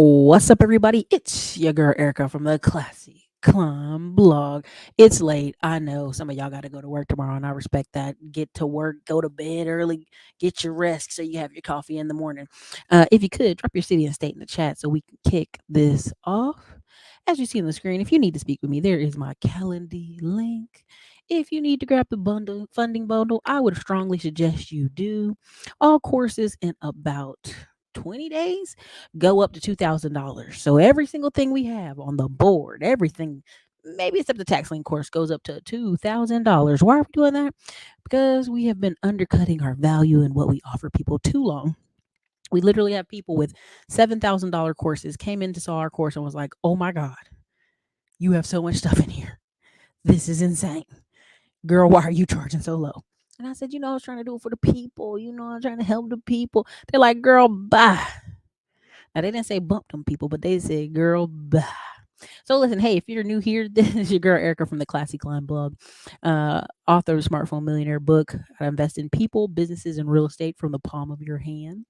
What's up, everybody? It's your girl Erica from the Classy Climb blog. It's late. I know some of y'all got to go to work tomorrow, and I respect that. Get to work, go to bed early, get your rest so you have your coffee in the morning. If you could, drop your city and state in the chat so we can kick this off. As you see on the screen, if you need to speak with me, there is my calendar link. If you need to grab the funding bundle, I would strongly suggest you do. All courses in about 20 days go up to $2,000. So every single thing we have on the board, everything, maybe except the tax lien course, goes up to $2,000. Why are we doing that? Because we have been undercutting our value and what we offer people too long. We literally have people with $7,000 courses came in to saw our course and was like, "Oh my God, you have so much stuff in here. This is insane. Girl, why are you charging so low?" And I said, I was trying to do it for the people. I'm trying to help the people. They're like, "Girl, bye." Now they didn't say bump them people, but they said, "Girl, bye." So listen, hey, if you're new here, this is your girl Erica from the Classy Climb blog, author of Smartphone Millionaire book. I invest in people, businesses, and real estate from the palm of your hand.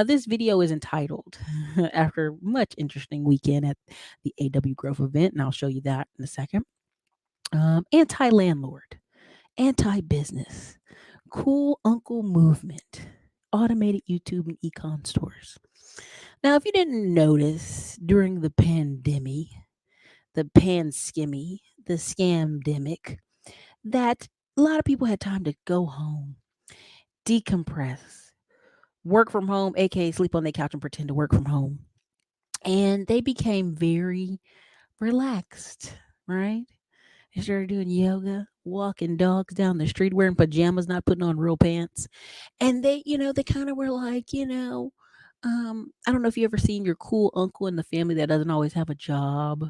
This video is entitled after much interesting weekend at the AW Growth event, and I'll show you that in a second. Anti-landlord, anti-business, cool uncle movement, automated YouTube and ecom stores. Now, if you didn't notice during the pandemic, the pan-skimmy, the scamdemic, that a lot of people had time to go home, decompress, work from home, aka sleep on their couch and pretend to work from home. And they became very relaxed, right? They started doing yoga, walking dogs down the street, wearing pajamas, not putting on real pants. And they kind of were like, I don't know if you ever seen your cool uncle in the family that doesn't always have a job,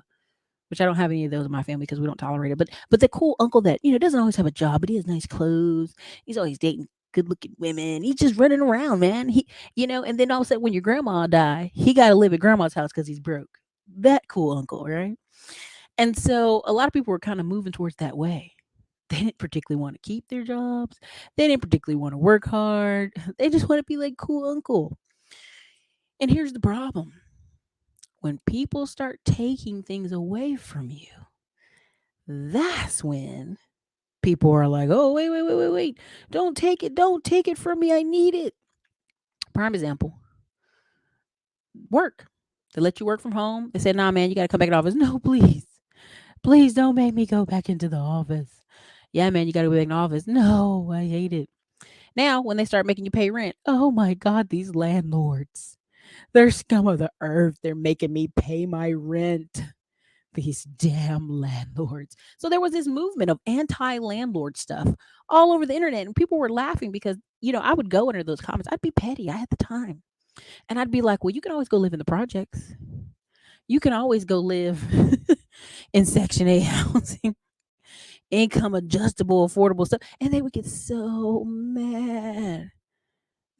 which I don't have any of those in my family because we don't tolerate it. But the cool uncle that doesn't always have a job, but he has nice clothes. He's always dating good looking women. He's just running around, man. And then all of a sudden when your grandma die, he got to live at grandma's house because he's broke. That cool uncle, right? And so a lot of people were kind of moving towards that way. They didn't particularly want to keep their jobs. They didn't particularly want to work hard. They just want to be like cool uncle. And here's the problem. When people start taking things away from you, that's when people are like, "Oh, wait. Don't take it. Don't take it from me. I need it." Prime example, work. They let you work from home. They said, "Nah, man, you got to come back to the office." No, please. Please don't make me go back into the office. Yeah, man, you got to go back in the office. No, I hate it. Now, when they start making you pay rent, oh my God, these landlords. They're scum of the earth. They're making me pay my rent. These damn landlords. So there was this movement of anti-landlord stuff all over the internet, and people were laughing because I would go under those comments. I'd be petty. I had the time, and I'd be like, "Well, you can always go live in the projects. You can always go live in Section 8 housing, income adjustable, affordable stuff." And they would get so mad.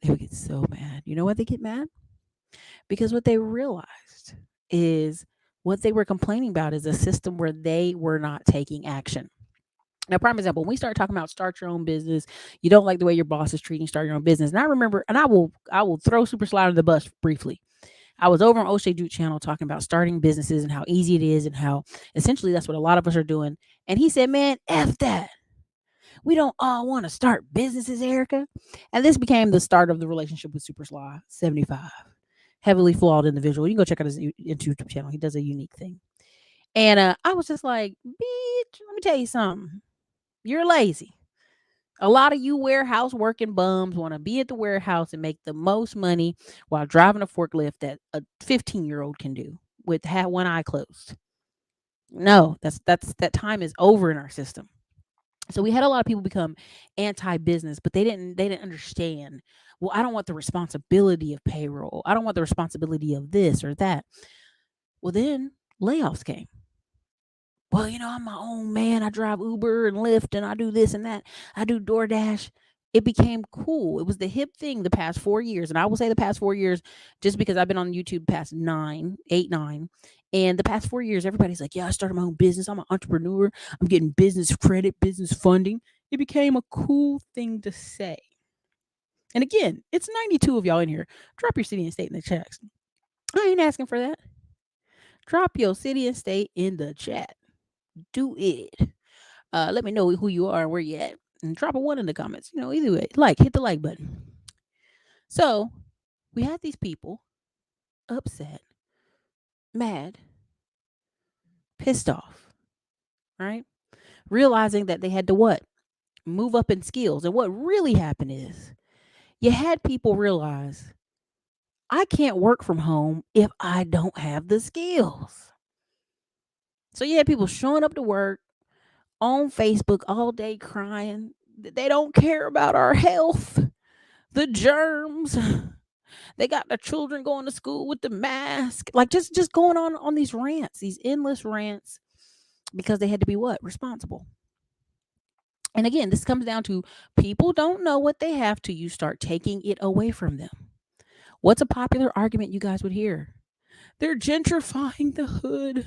They would get so mad. You know why they get mad? Because what they realized is what they were complaining about is a system where they were not taking action. Now, prime example, when we start talking about start your own business, you don't like the way your boss is treating you, start your own business. And I remember, and I will throw Super Slide under the bus briefly. I was over on O'Shea Duke channel talking about starting businesses and how easy it is and how essentially that's what a lot of us are doing. And he said, "Man, F that. We don't all want to start businesses, Erica." And this became the start of the relationship with Super Sly 75. Heavily flawed individual. You can go check out his YouTube channel. He does a unique thing. And I was just like, "Bitch, let me tell you something. You're lazy. A lot of you warehouse working bums want to be at the warehouse and make the most money while driving a forklift that a 15-year-old can do with one eye closed. No, that time is over in our system." So we had a lot of people become anti-business, but they didn't understand. Well, I don't want the responsibility of payroll. I don't want the responsibility of this or that. Well, then layoffs came. Well, I'm my own man. I drive Uber and Lyft and I do this and that. I do DoorDash. It became cool. It was the hip thing the past 4 years. And I will say the past 4 years, just because I've been on YouTube past 9. And the past 4 years, everybody's like, "Yeah, I started my own business. I'm an entrepreneur. I'm getting business credit, business funding." It became a cool thing to say. And again, it's 92 of y'all in here. Drop your city and state in the checks. I ain't asking for that. Drop your city and state in the chat. Do it. Let me know who you are and where you at. And drop a one in the comments. Either way. Hit the like button. So we had these people upset, mad, pissed off, right? Realizing that they had to what? Move up in skills. And what really happened is you had people realize I can't work from home if I don't have the skills. So you had people showing up to work on Facebook all day crying. They don't care about our health, the germs. They got their children going to school with the mask. Just going on these rants, these endless rants, because they had to be what? Responsible. And again, this comes down to people don't know what they have till you start taking it away from them. What's a popular argument you guys would hear? They're gentrifying the hood.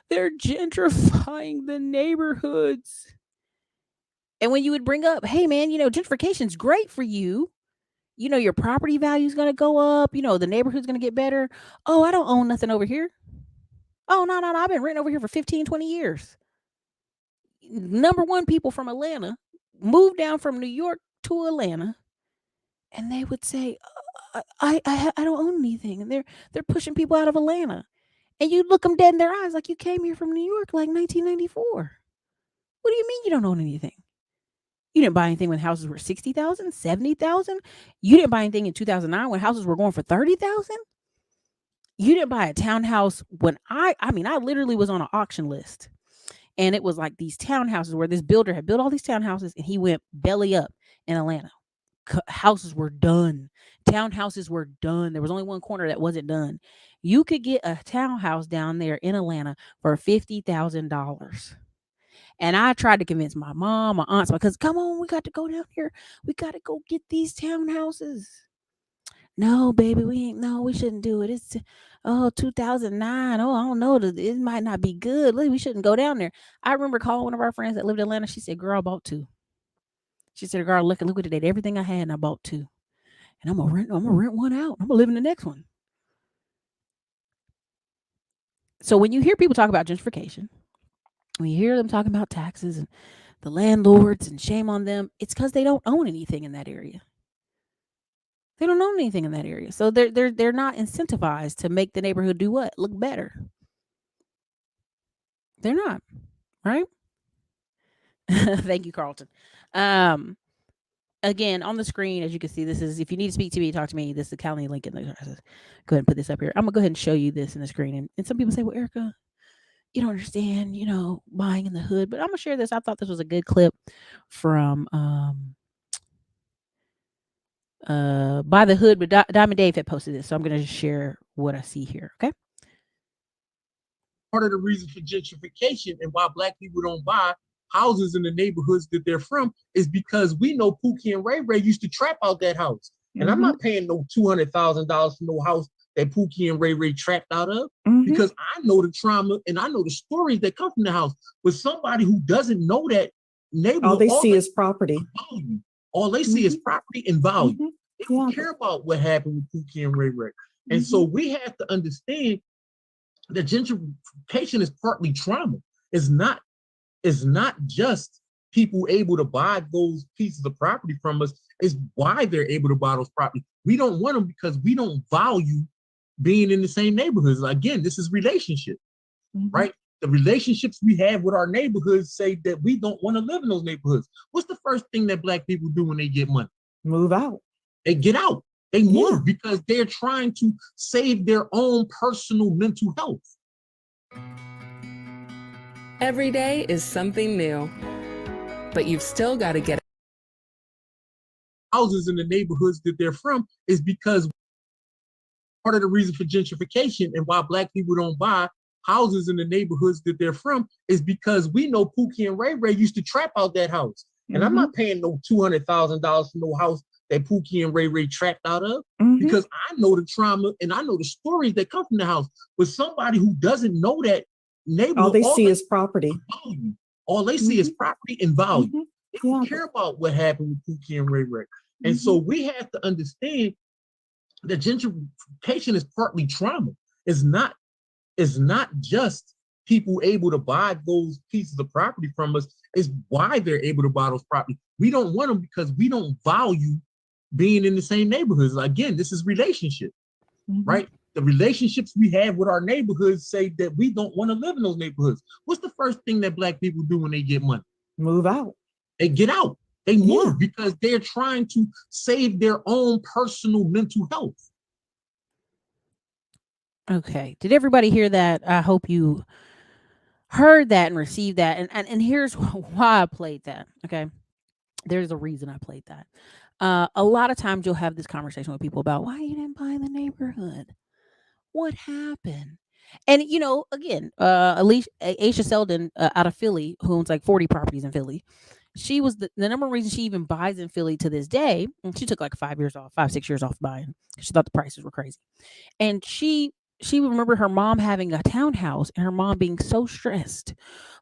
They're gentrifying the neighborhoods. And when you would bring up, hey man, gentrification's great for you. Your property value is going to go up. The neighborhood's going to get better. Oh, I don't own nothing over here. Oh, no. I've been renting over here for 15, 20 years. Number one, people from Atlanta moved down from New York to Atlanta, and they would say, I don't own anything. And they're pushing people out of Atlanta. And you look them dead in their eyes like you came here from New York like 1994. What do you mean you don't own anything? You didn't buy anything when houses were 60,000, 70,000. You didn't buy anything in 2009 when houses were going for 30,000. You didn't buy a townhouse when I literally was on an auction list, and it was like these townhouses where this builder had built all these townhouses, and he went belly up in Atlanta. Houses were done. Townhouses were done. There was only one corner that wasn't done. You could get a townhouse down there in Atlanta for $50,000. And I tried to convince my mom, my aunts, because come on, we got to go down here. We got to go get these townhouses. No, baby, we shouldn't do it. It's 2009. Oh, I don't know. It might not be good. We shouldn't go down there. I remember calling one of our friends that lived in Atlanta. She said, girl, I bought two. She said, girl, look at it. Everything I had, and I bought two. And I'm gonna rent one out. I'm gonna live in the next one. So when you hear people talk about gentrification, when you hear them talking about taxes and the landlords and shame on them, it's because they don't own anything in that area. They don't own anything in that area. So they're not incentivized to make the neighborhood do what? Look better. They're not, right? Thank you, Carlton. Again, on the screen, as you can see, this is, if you need to speak to me, talk to me. This is the Calendly link in the. Go ahead and put this up here. I'm gonna go ahead and show you this in the screen. And some people say, well, Ericka, you don't understand, buying in the hood. But I'm gonna share this. I thought this was a good clip from By the Hood, but Diamond Dave had posted this. So I'm gonna just share what I see here. Okay. Part of the reason for gentrification and why Black people don't buy houses in the neighborhoods that they're from is because we know Pookie and Ray Ray used to trap out that house. And I'm not paying no $200,000 for no house that Pookie and Ray Ray trapped out of, because I know the trauma and I know the stories that come from the house. But somebody who doesn't know that neighborhood, all they see is property. Value. All they see is property and value. They don't care about what happened with Pookie and Ray Ray. And so we have to understand that gentrification is partly trauma. It's not just people able to buy those pieces of property from us. It's why they're able to buy those property. We don't want them because we don't value being in the same neighborhoods. Again, this is relationship, right? The relationships we have with our neighborhoods say that we don't want to live in those neighborhoods. What's the first thing that Black people do when they get money? Move out. They get out. They move because they're trying to save their own personal mental health. Every day is something new, but you've still got to get houses in the neighborhoods that they're from is because part of the reason for gentrification and why Black people don't buy houses in the neighborhoods that they're from is because we know Pookie and Ray Ray used to trap out that house. And I'm not paying no $200,000 for no house that Pookie and Ray Ray trapped out of, because I know the trauma and I know the stories that come from the house. But somebody who doesn't know that neighborhood, all they see is property. Value. All they see is property and value. They don't care about what happened with Pookie and Ray Ray. And so we have to understand that gentrification is partly trauma. It's not just people able to buy those pieces of property from us. It's why they're able to buy those property. We don't want them because we don't value being in the same neighborhoods. Again, this is relationship, right? The relationships we have with our neighborhoods say that we don't want to live in those neighborhoods. What's the first thing that Black people do when they get money? Move out. They get out. They move Yeah. because they're trying to save their own personal mental health. Okay. Did everybody hear that? I hope you heard that and received that. And here's why I played that. Okay. There's a reason I played that. A lot of times you'll have this conversation with people about why you didn't buy in the neighborhood. What happened? And again, Aisha Selden out of Philly, who owns like 40 properties in Philly. She was the number one reason she even buys in Philly to this day. And she took like 6 years off buying because she thought the prices were crazy. And she remembered her mom having a townhouse and her mom being so stressed.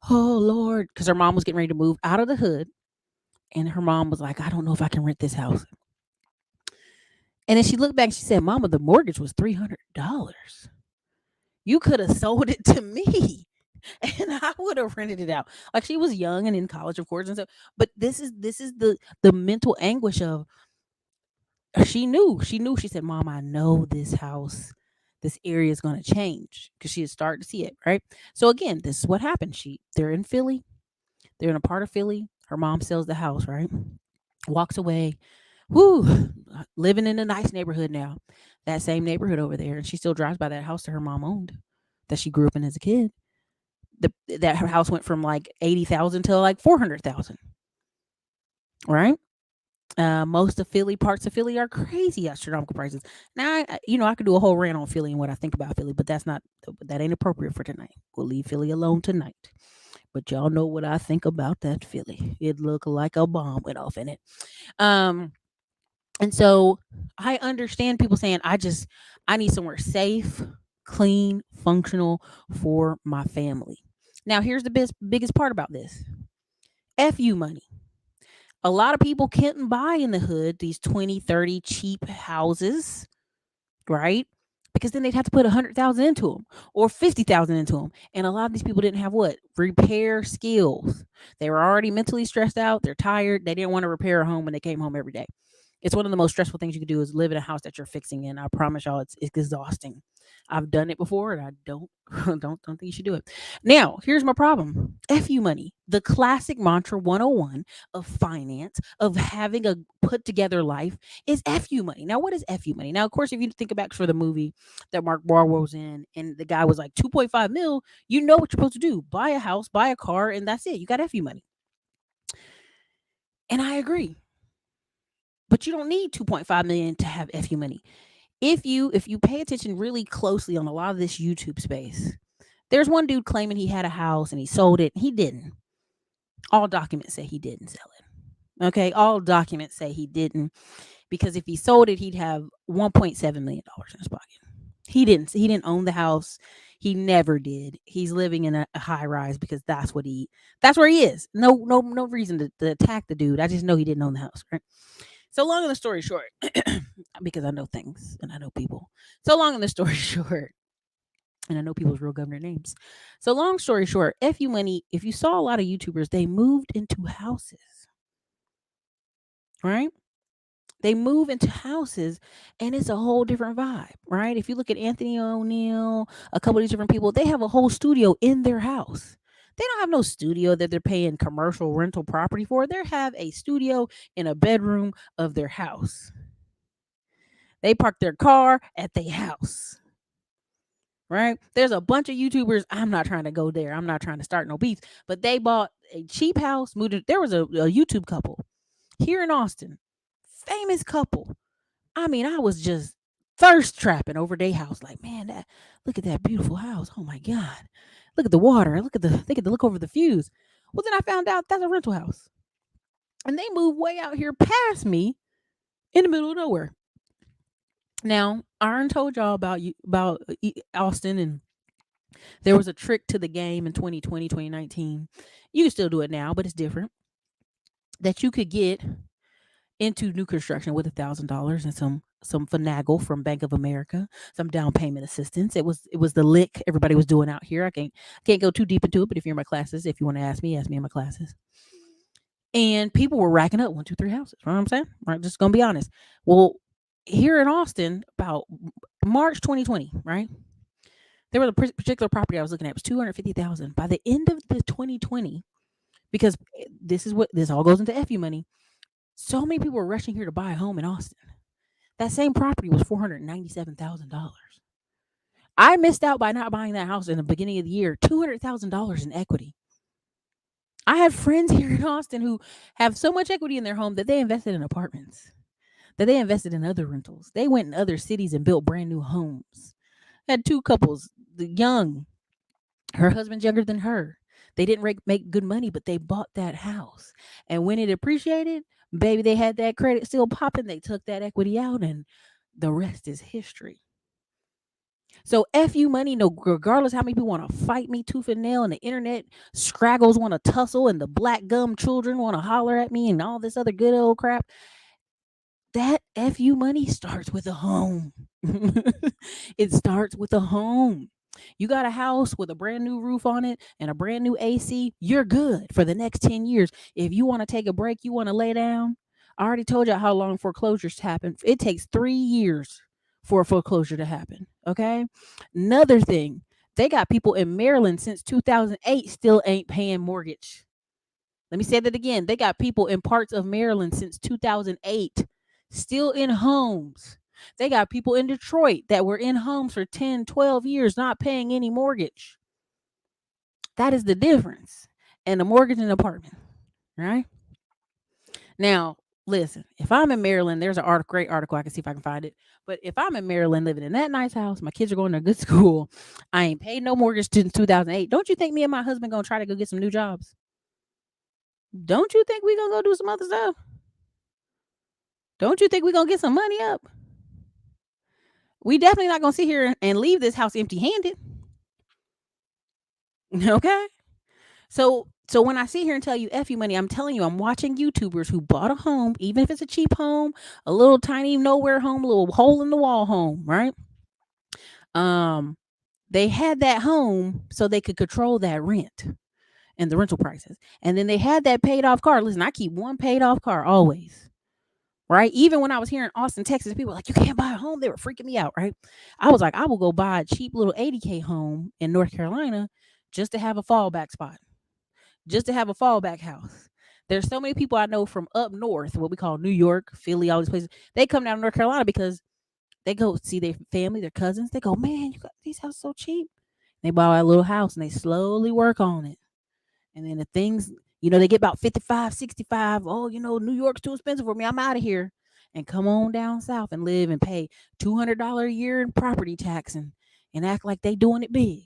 Oh Lord, because her mom was getting ready to move out of the hood, and her mom was like, I don't know if I can rent this house. And then she looked back and she said, Mama, the mortgage was $300. You could have sold it to me and I would have rented it out. Like, she was young and in college, of course, and so, but this is the mental anguish of, she knew. She said, Mom, I know this area is going to change, because she had started to see it, right? So again, this is what happened. They're in Philly. They're in a part of Philly. Her mom sells the house, right? Walks away. Whoo, living in a nice neighborhood now. That same neighborhood over there. And she still drives by that house that her mom owned, that she grew up in as a kid. That her house went from like 80,000 to like 400,000. Right? Most of parts of Philly are crazy astronomical prices. Now, I could do a whole rant on Philly and what I think about Philly, but that ain't appropriate for tonight. We'll leave Philly alone tonight. But y'all know what I think about that Philly. It looked like a bomb went off in it. And so I understand people saying, I need somewhere safe, clean, functional for my family. Now, here's the biggest part about this. FU money. A lot of people can't buy in the hood these 20, 30 cheap houses, right? Because then they'd have to put 100,000 into them or 50,000 into them. And a lot of these people didn't have what? Repair skills. They were already mentally stressed out. They're tired. They didn't want to repair a home when they came home every day. It's one of the most stressful things you can do is live in a house that you're fixing in. I promise y'all, it's exhausting. I've done it before, and I don't don't think you should do it. Now, here's my problem. FU money, the classic mantra 101 of finance, of having a put together life, is FU money. Now, what is FU money? Now, of course, if you think back for the movie that Mark Wahlberg was in, and the guy was like 2.5 mil, you know what you're supposed to do: buy a house, buy a car, and that's it. You got FU money. And I agree. But you don't need 2.5 million to have FU money. If you pay attention really closely on a lot of this YouTube space, there's one dude claiming he had a house and he sold it. He didn't. All documents say he didn't sell it. Okay, all documents say he didn't, because if he sold it, he'd have $1.7 million in his pocket. He didn't own the house. He never did. He's living in a high rise because that's where he is. No reason to attack the dude. I just know he didn't own the house, right? So long and the story short, because I know things and I know people. So long and the story short, and I know people's real government names. So long story short, FU money, if you saw a lot of YouTubers, they moved into houses, right? They move into houses and it's a whole different vibe, right? If you look at Anthony O'Neill, a couple of these different people, they have a whole studio in their house. They don't have no studio that they're paying commercial rental property for. They have a studio in a bedroom of their house. They park their car at their house, right? There's a bunch of YouTubers. I'm not trying to go there. I'm not trying to start no beef, but they bought a cheap house. There was a YouTube couple here in Austin, famous couple. I mean, I was just thirst trapping over their house. Like, man, look at that beautiful house. Oh my God. Look at the water. They get to look over the views. Well, then I found out that's a rental house. And they moved way out here past me in the middle of nowhere. Now, Aaron told y'all about Austin, and there was a trick to the game in 2020, 2019. You can still do it now, but it's different. That you could get into new construction with $1,000 and some finagle from Bank of America, some down payment assistance. It was the lick everybody was doing out here. I can't go too deep into it, but if you're in my classes, if you want to ask me in my classes. And people were racking up 1, 2, 3 houses. You know what I'm saying? Right, just gonna be honest. Well, here in Austin, about March 2020, right? There was a particular property I was looking at. It was 250,000. By the end of the 2020, because this all goes into FU money. So many people were rushing here to buy a home in Austin. That same property was $497,000. I missed out by not buying that house in the beginning of the year. $200,000 in equity. I have friends here in Austin who have so much equity in their home that they invested in apartments, that they invested in other rentals. They went in other cities and built brand new homes. Had two couples, the young, her husband's younger than her. They didn't make good money, but they bought that house. And when it appreciated, baby, they had that credit still popping. They took that equity out, and the rest is history. So FU money, no, regardless how many people want to fight me tooth and nail, and the internet scraggles want to tussle, and the black gum children want to holler at me, and all this other good old crap. That FU money starts with a home. It starts with a home. You got a house with a brand new roof on it and a brand new AC, you're good for the next 10 years. If you want to take a break, you want to lay down. I already told you how long foreclosures happen. It takes 3 years for a foreclosure to happen. Okay. Another thing, they got people in Maryland since 2008 still ain't paying mortgage. Let me say that again. They got people in parts of Maryland since 2008 still in homes. They got people in Detroit that were in homes for 10, 12 years not paying any mortgage. That is the difference. And a mortgage and an apartment, right? Now, listen, if I'm in Maryland, there's a great article. I can see if I can find it. But if I'm in Maryland living in that nice house, my kids are going to a good school, I ain't paid no mortgage since 2008. Don't you think me and my husband going to try to go get some new jobs? Don't you think we going to go do some other stuff? Don't you think we going to get some money up? We definitely not going to sit here and leave this house empty-handed. Okay? So when I sit here and tell you FU money, I'm telling you, I'm watching YouTubers who bought a home, even if it's a cheap home, a little tiny nowhere home, a little hole in the wall home, right? They had that home so they could control that rent and the rental prices. And then they had that paid off car. Listen, I keep one paid off car always. Right? Even when I was here in Austin, Texas, people were like, you can't buy a home. They were freaking me out, right? I was like, I will go buy a cheap little 80K home in North Carolina just to have a fallback spot, just to have a fallback house. There's so many people I know from up north, what we call New York, Philly, all these places. They come down to North Carolina because they go see their family, their cousins. They go, man, you got these houses so cheap. They buy a little house and they slowly work on it. And then the things, they get about 55, 65. Oh, New York's too expensive for me. I'm out of here. And come on down south and live and pay $200 a year in property tax and act like they doing it big.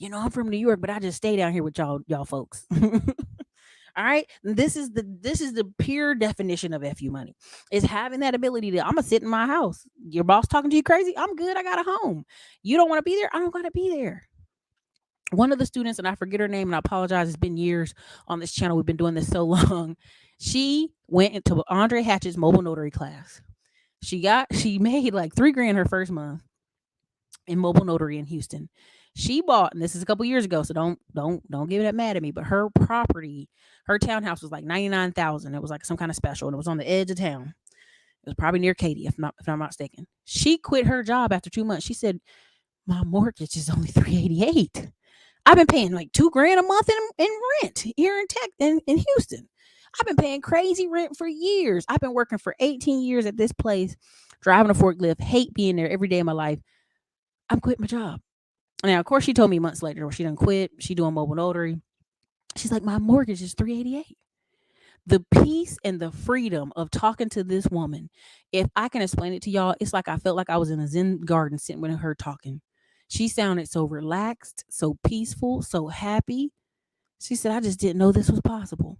I'm from New York, but I just stay down here with y'all folks. All right. This is the pure definition of FU money. Is having that ability to, I'm gonna sit in my house. Your boss talking to you crazy. I'm good. I got a home. You don't want to be there. I don't gotta be there. One of the students, and I forget her name, and I apologize, it's been years on this channel. We've been doing this so long. She went into Andre Hatchett's mobile notary class. She made like $3,000 her first month in mobile notary in Houston. She bought, and this is a couple years ago, so don't get that mad at me, but her property, her townhouse was like $99,000. It was like some kind of special, and it was on the edge of town. It was probably near Katy, if I'm not mistaken. She quit her job after 2 months. She said, my mortgage is only $388. I've been paying like $2,000 a month in rent here in Houston. I've been paying crazy rent for years. I've been working for 18 years at this place, driving a forklift, hate being there every day of my life. I'm quitting my job. Now, of course, she told me months later, she done quit. She doing mobile notary. She's like, my mortgage is $388. The peace and the freedom of talking to this woman, if I can explain it to y'all, it's like I felt like I was in a Zen garden sitting with her talking. She sounded so relaxed, so peaceful, so happy. She said, I just didn't know this was possible.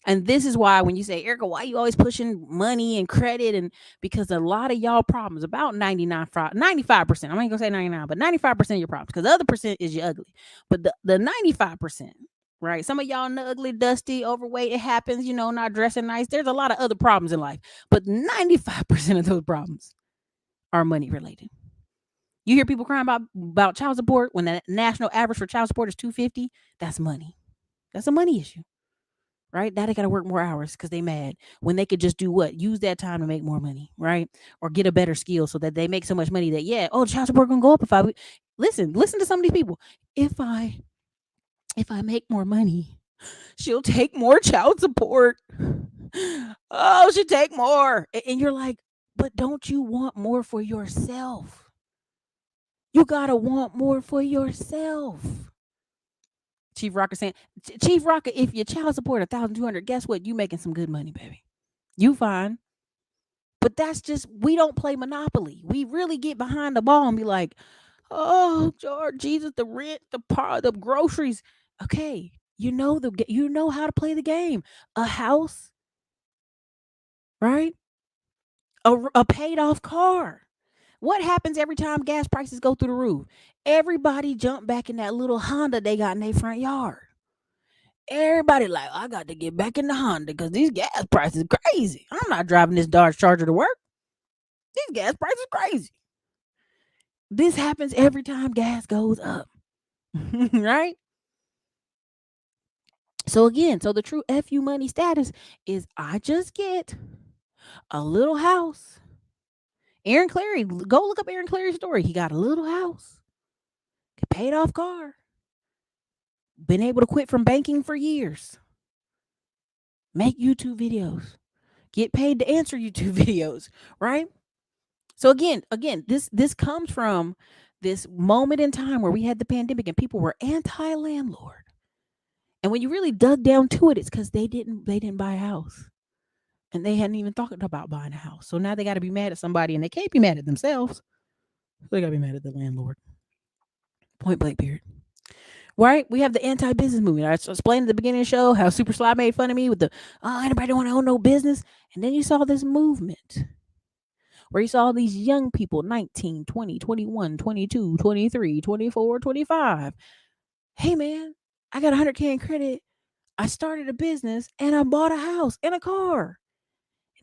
And this is why when you say, Ericka, why are you always pushing money and credit? And because a lot of y'all problems, about 95%, I'm ain't gonna say 99, but 95% of your problems, because the other percent is you ugly. But the 95%, right? Some of y'all ugly, dusty, overweight. It happens, not dressing nice. There's a lot of other problems in life, but 95% of those problems are money related. You hear people crying about child support when the national average for child support is $250. That's money. That's a money issue, right? Now they got to work more hours because they mad when they could just do what? Use that time to make more money, right? Or get a better skill so that they make so much money that child support gonna go up if I listen to some of these people. If I make more money, she'll take more child support. Oh, she'll take more. And you're like, but don't you want more for yourself? You gotta want more for yourself. Chief Rocker saying, Chief Rocker, if your child support 1,200, guess what? You making some good money, baby. You fine. But that's just, we don't play Monopoly. We really get behind the ball and be like, oh, George, Jesus, the rent, the groceries. Okay, you know how to play the game. A house, right? A paid off car. What happens every time gas prices go through the roof? Everybody jump back in that little Honda they got in their front yard. Everybody like, I got to get back in the Honda because these gas prices crazy. I'm not driving this Dodge Charger to work. These gas prices crazy. This happens every time gas goes up. Right? So the true FU money status is I just get a little house. Aaron Clary, go look up Aaron Clary's story. He got a little house, paid off car, been able to quit from banking for years, make YouTube videos, get paid to answer YouTube videos, right? So again, this comes from this moment in time where we had the pandemic and people were anti-landlord. And when you really dug down to it, it's because they didn't buy a house. And they hadn't even thought about buying a house. So now they got to be mad at somebody, and they can't be mad at themselves. They got to be mad at the landlord. Point blank, period. Right? We have the anti-business movement. I explained at the beginning of the show how Super Sly made fun of me with the, anybody don't want to own no business. And then you saw this movement where you saw these young people, 19, 20, 21, 22, 23, 24, 25. Hey, man, I got 100K in credit. I started a business and I bought a house and a car.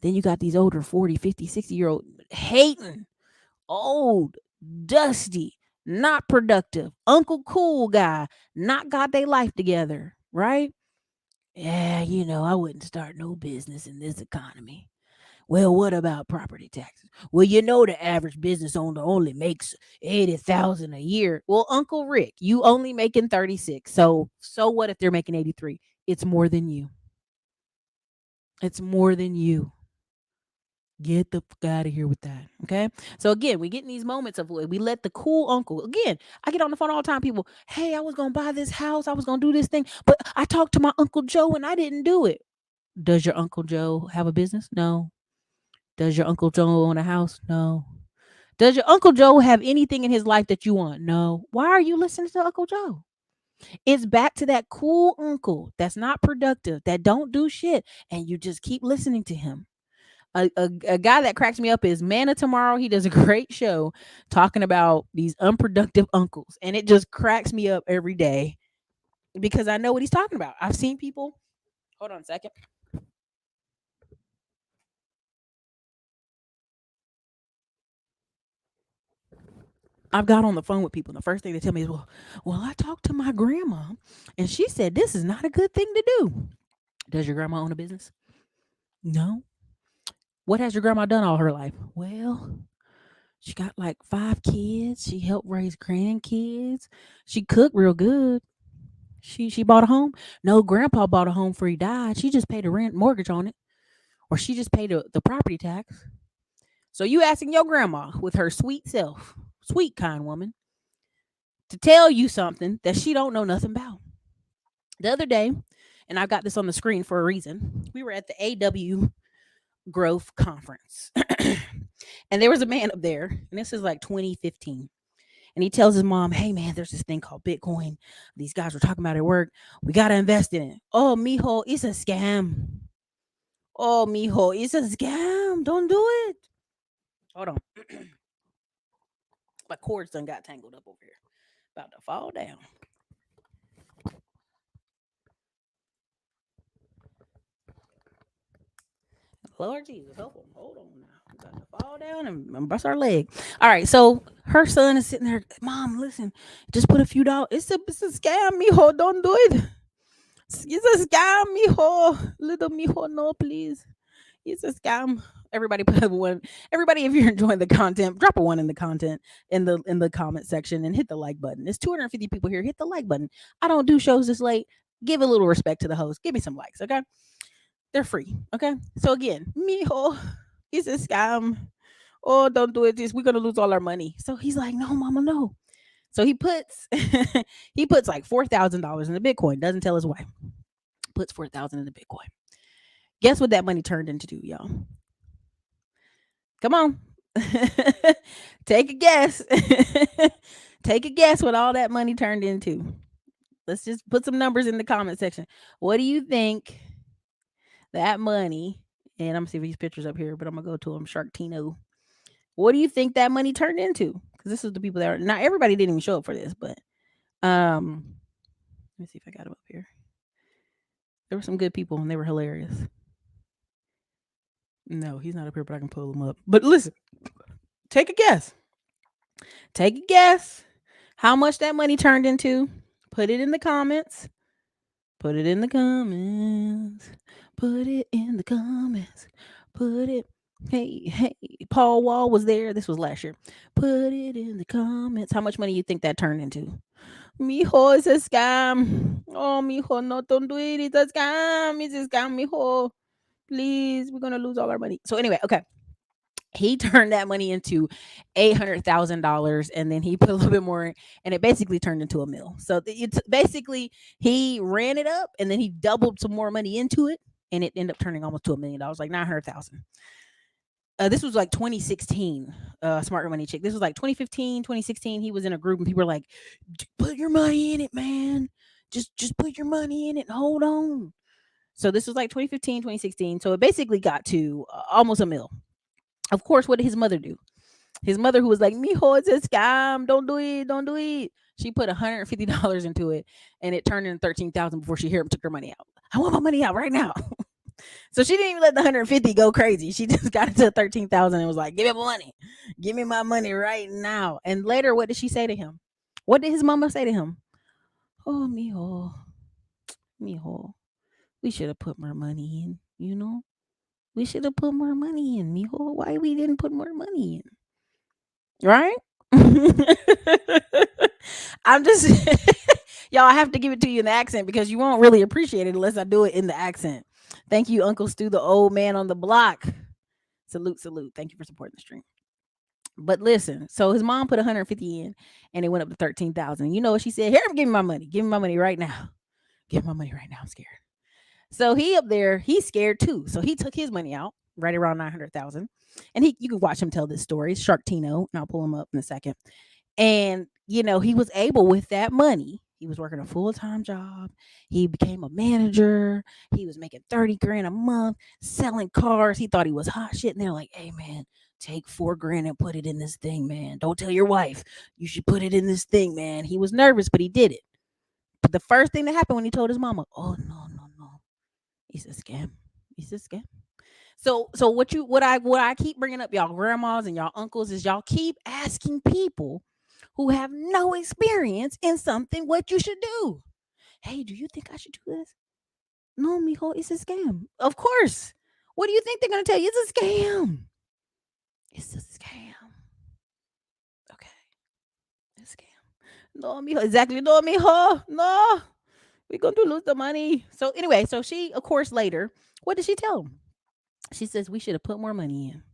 Then you got these older 40, 50, 60-year-old hating, old, dusty, not productive, Uncle Cool guy, not got their life together, right? Yeah, I wouldn't start no business in this economy. Well, what about property taxes? Well, the average business owner only makes 80,000 a year. Well, Uncle Rick, you only making 36. So what if they're making 83? It's more than you. It's more than you. Get the fuck out of here with that. Okay. So again, we get in these moments of we let the cool uncle. Again, I get on the phone all the time. People, hey, I was gonna buy this house. I was gonna do this thing, but I talked to my Uncle Joe and I didn't do it. Does your Uncle Joe have a business? No. Does your Uncle Joe own a house? No. Does your Uncle Joe have anything in his life that you want? No. Why are you listening to Uncle Joe? It's back to that cool uncle that's not productive, that don't do shit, and you just keep listening to him. A guy that cracks me up is Manna Tomorrow. He does a great show talking about these unproductive uncles, and it just cracks me up every day because I know what he's talking about. I've seen people. Hold on a second. I've got on the phone with people, and the first thing they tell me is, well, I talked to my grandma, and she said this is not a good thing to do. Does your grandma own a business? No. What has your grandma done all her life? Well, she got like 5 kids. She helped raise grandkids. She cooked real good. She bought a home. No, grandpa bought a home before he died. She just paid a rent mortgage on it. Or she just paid the property tax. So you asking your grandma with her sweet self, sweet kind woman, to tell you something that she don't know nothing about. The other day, and I've got this on the screen for a reason, we were at the AW Growth Conference. And there was a man up there, and this is like 2015. And he tells his mom, hey, man, there's this thing called Bitcoin. These guys were talking about it at work. We got to invest in it. Oh, mijo, it's a scam. Oh, mijo, it's a scam. Don't do it. Hold on. My cords done got tangled up over here. About to fall down. Lord Jesus, help him. Hold on now. We got to fall down and bust our leg. All right, so her son is sitting there. Mom, listen, just put a few dollars. It's a scam, mijo. Don't do it. It's a scam, mijo. Little mijo, no, please. It's a scam. Everybody put a one. Everybody, if you're enjoying the content, drop a one in the content in the comment section and hit the like button. There's 250 people here. Hit the like button. I don't do shows this late. Give a little respect to the host. Give me some likes, okay? They're free, okay? So again, mijo, it's a scam. Oh, don't do it. This we're gonna lose all our money. So he's like, no, mama, no. So he puts he puts like $4,000 in the Bitcoin. Doesn't tell his wife. Puts 4,000 in the Bitcoin. Guess what that money turned into, y'all? Come on. Take a guess. Take a guess what all that money turned into. Let's just put some numbers in the comment section. What do you think that money, and I'm gonna see if these pictures up here, but I'm gonna go to them. Sharktino. What do you think that money turned into? Because this is the people that are not everybody didn't even show up for this, but let me see if I got them up here. There were some good people and they were hilarious. No, he's not up here, but I can pull him up. But listen, take a guess. Take a guess how much that money turned into. Put it in the comments. Put it in the comments. Put it in the comments. Put it. Hey, Paul Wall was there. This was last year. Put it in the comments. How much money you think that turned into? Mijo, it's a scam. Oh, mijo, no, don't do it. It's a scam. It's a scam, mijo. Please, we're gonna lose all our money. So anyway, okay. He turned that money into $800,000, and then he put a little bit more, and it basically turned into $1 million. So it's basically he ran it up, and then he doubled some more money into it, and it ended up turning almost to $1 million, like 900,000. This was like 2016. Smarter Money Chick. This was like 2015, 2016. He was in a group, and people were like, "Put your money in it, man. Just put your money in it. And hold on." So this was like 2015, 2016. So it basically got to almost $1 million. Of course, what did his mother do? His mother, who was like, "Mijo, it's a scam. Don't do it. Don't do it." She put $150 into it, and it turned into 13,000 before she took her money out. I want my money out right now. So she didn't even let the 150 go crazy. She just got it to 13,000 and was like, "Give me my money. Give me my money right now." And later, what did she say to him? What did his mama say to him? "Oh, mijo, we should have put more money in, you know? We should have put more money in, mijo. Why we didn't put more money in?" Right? I'm just y'all, I have to give it to you in the accent because you won't really appreciate it unless I do it in the accent. Thank you, Uncle Stu, the old man on the block. Salute, salute. Thank you for supporting the stream. But listen, so his mom put 150 in, and it went up to 13,000. You know what she said? "Here, give me my money. Give me my money right now. Give me my money right now. I'm scared." So he up there, he's scared too. So he took his money out right around 900,000, and you can watch him tell this story. Sharktino, and I'll pull him up in a second. And he was able with that money. He was working a full-time job. He became a manager. He was making 30 grand a month, selling cars. He thought he was hot shit. And they're like, "Hey man, take 4 grand and put it in this thing, man. Don't tell your wife. You should put it in this thing, man." He was nervous, but he did it. But the first thing that happened when he told his mama, "Oh no, no, no. It's a scam. It's a scam." So what I keep bringing up, y'all grandmas and y'all uncles, is y'all keep asking people who have no experience in something what you should do. "Hey, do you think I should do this?" "No, mijo, it's a scam." Of course. What do you think they're gonna tell you? It's a scam. It's a scam. Okay. It's a scam. "No, mijo." Exactly. "No, mijo. No. We're going to lose the money." So anyway, so she, of course, later, what did she tell him? She says, "We should have put more money in.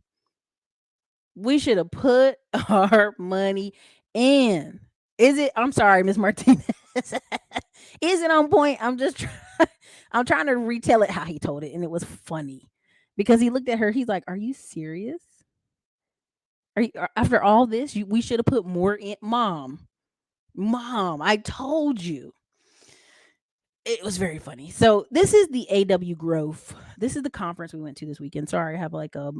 We should have put our money in." Is it? I'm sorry, Miss Martinez. Is it on point? I'm trying to retell it how he told it, and it was funny because he looked at her. He's like, "Are you serious? After all this, we should have put more in, mom. I told you." It was very funny. So this is the AW Growth. This is the conference we went to this weekend. Sorry, I have like a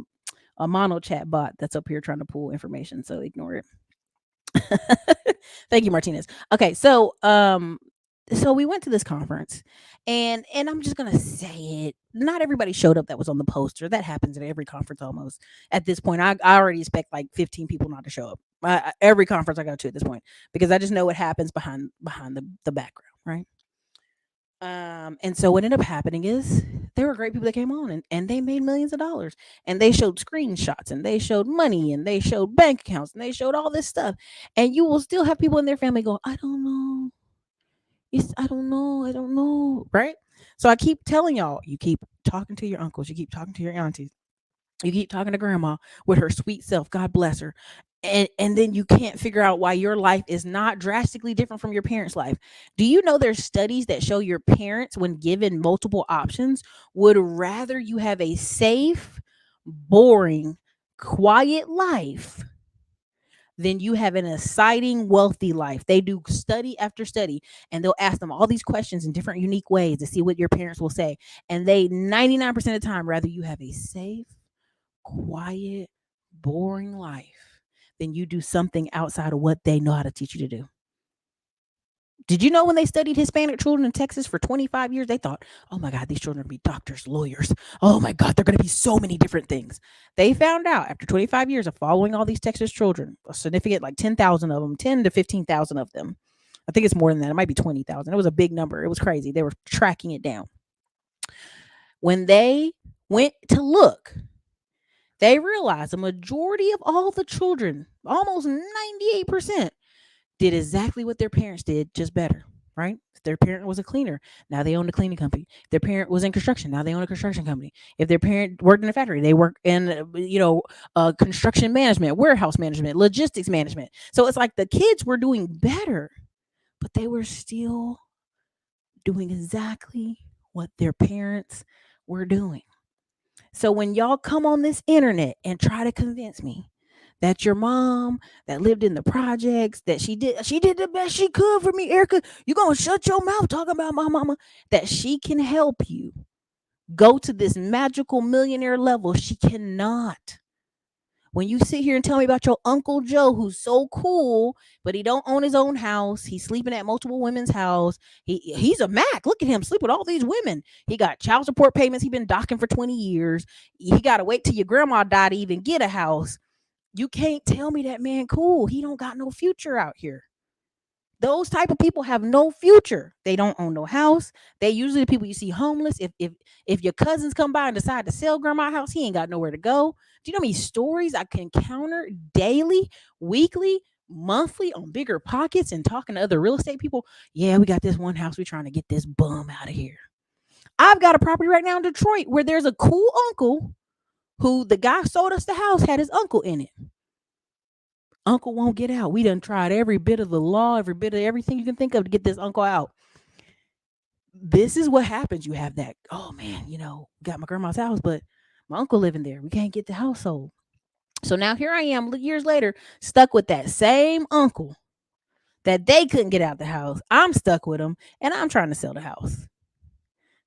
mono chat bot that's up here trying to pull information, so ignore it. Thank you, Martinez. Okay, so so we went to this conference, and I'm just gonna say it. Not everybody showed up that was on the poster. That happens at every conference almost. At this point, I already expect like 15 people not to show up. Every conference I go to at this point, because I just know what happens behind the background, right? And so what ended up happening is there were great people that came on, and they made millions of dollars, and they showed screenshots, and they showed money, and they showed bank accounts, and they showed all this stuff. And you will still have people in their family go, I don't know. I don't know. Right? So I keep telling y'all, you keep talking to your uncles, you keep talking to your aunties, you keep talking to grandma with her sweet self. God bless her. And then you can't figure out why your life is not drastically different from your parents' life. Do you know there's studies that show your parents, when given multiple options, would rather you have a safe, boring, quiet life than you have an exciting, wealthy life? They do study after study, and they'll ask them all these questions in different, unique ways to see what your parents will say. And they 99% of the time rather you have a safe, quiet, boring life than you do something outside of what they know how to teach you to do. Did you know when they studied Hispanic children in Texas for 25 years, they thought, oh my God, these children are going to be doctors, lawyers. Oh my God, they're going to be so many different things. They found out after 25 years of following all these Texas children, a significant, like 10,000 of them, 10 to 15,000 of them. I think it's more than that. It might be 20,000. It was a big number. It was crazy. They were tracking it down. When they went to look, they realized the majority of all the children, almost 98%, did exactly what their parents did, just better, right? If their parent was a cleaner, now they own a cleaning company. If their parent was in construction, now they own a construction company. If their parent worked in a factory, they work in, construction management, warehouse management, logistics management. So it's like the kids were doing better, but they were still doing exactly what their parents were doing. So when y'all come on this internet and try to convince me that your mom that lived in the projects, that she did the best she could for me, Ericka, you gonna shut your mouth talking about my mama, that she can help you go to this magical millionaire level. She cannot. When you sit here and tell me about your Uncle Joe, who's so cool, but he don't own his own house, he's sleeping at multiple women's house. He's a Mac. Look at him sleep with all these women. He got child support payments. He been docking for 20 years. He got to wait till your grandma died to even get a house. You can't tell me that man cool. He don't got no future out here. Those type of people have no future. They don't own no house. They usually the people you see homeless. If your cousins come by and decide to sell grandma's house, he ain't got nowhere to go. Do you know how many stories I can encounter daily, weekly, monthly on Bigger Pockets and talking to other real estate people? Yeah, we got this one house. We're trying to get this bum out of here. I've got a property right now in Detroit where there's a cool uncle who the guy sold us the house, had his uncle in it. Uncle won't get out. We done tried every bit of the law, every bit of everything you can think of to get this uncle out. This is what happens. You have that, oh man, got my grandma's house, but my uncle living there. We can't get the house sold. So now here I am years later, stuck with that same uncle that they couldn't get out the house. I'm stuck with him, and I'm trying to sell the house.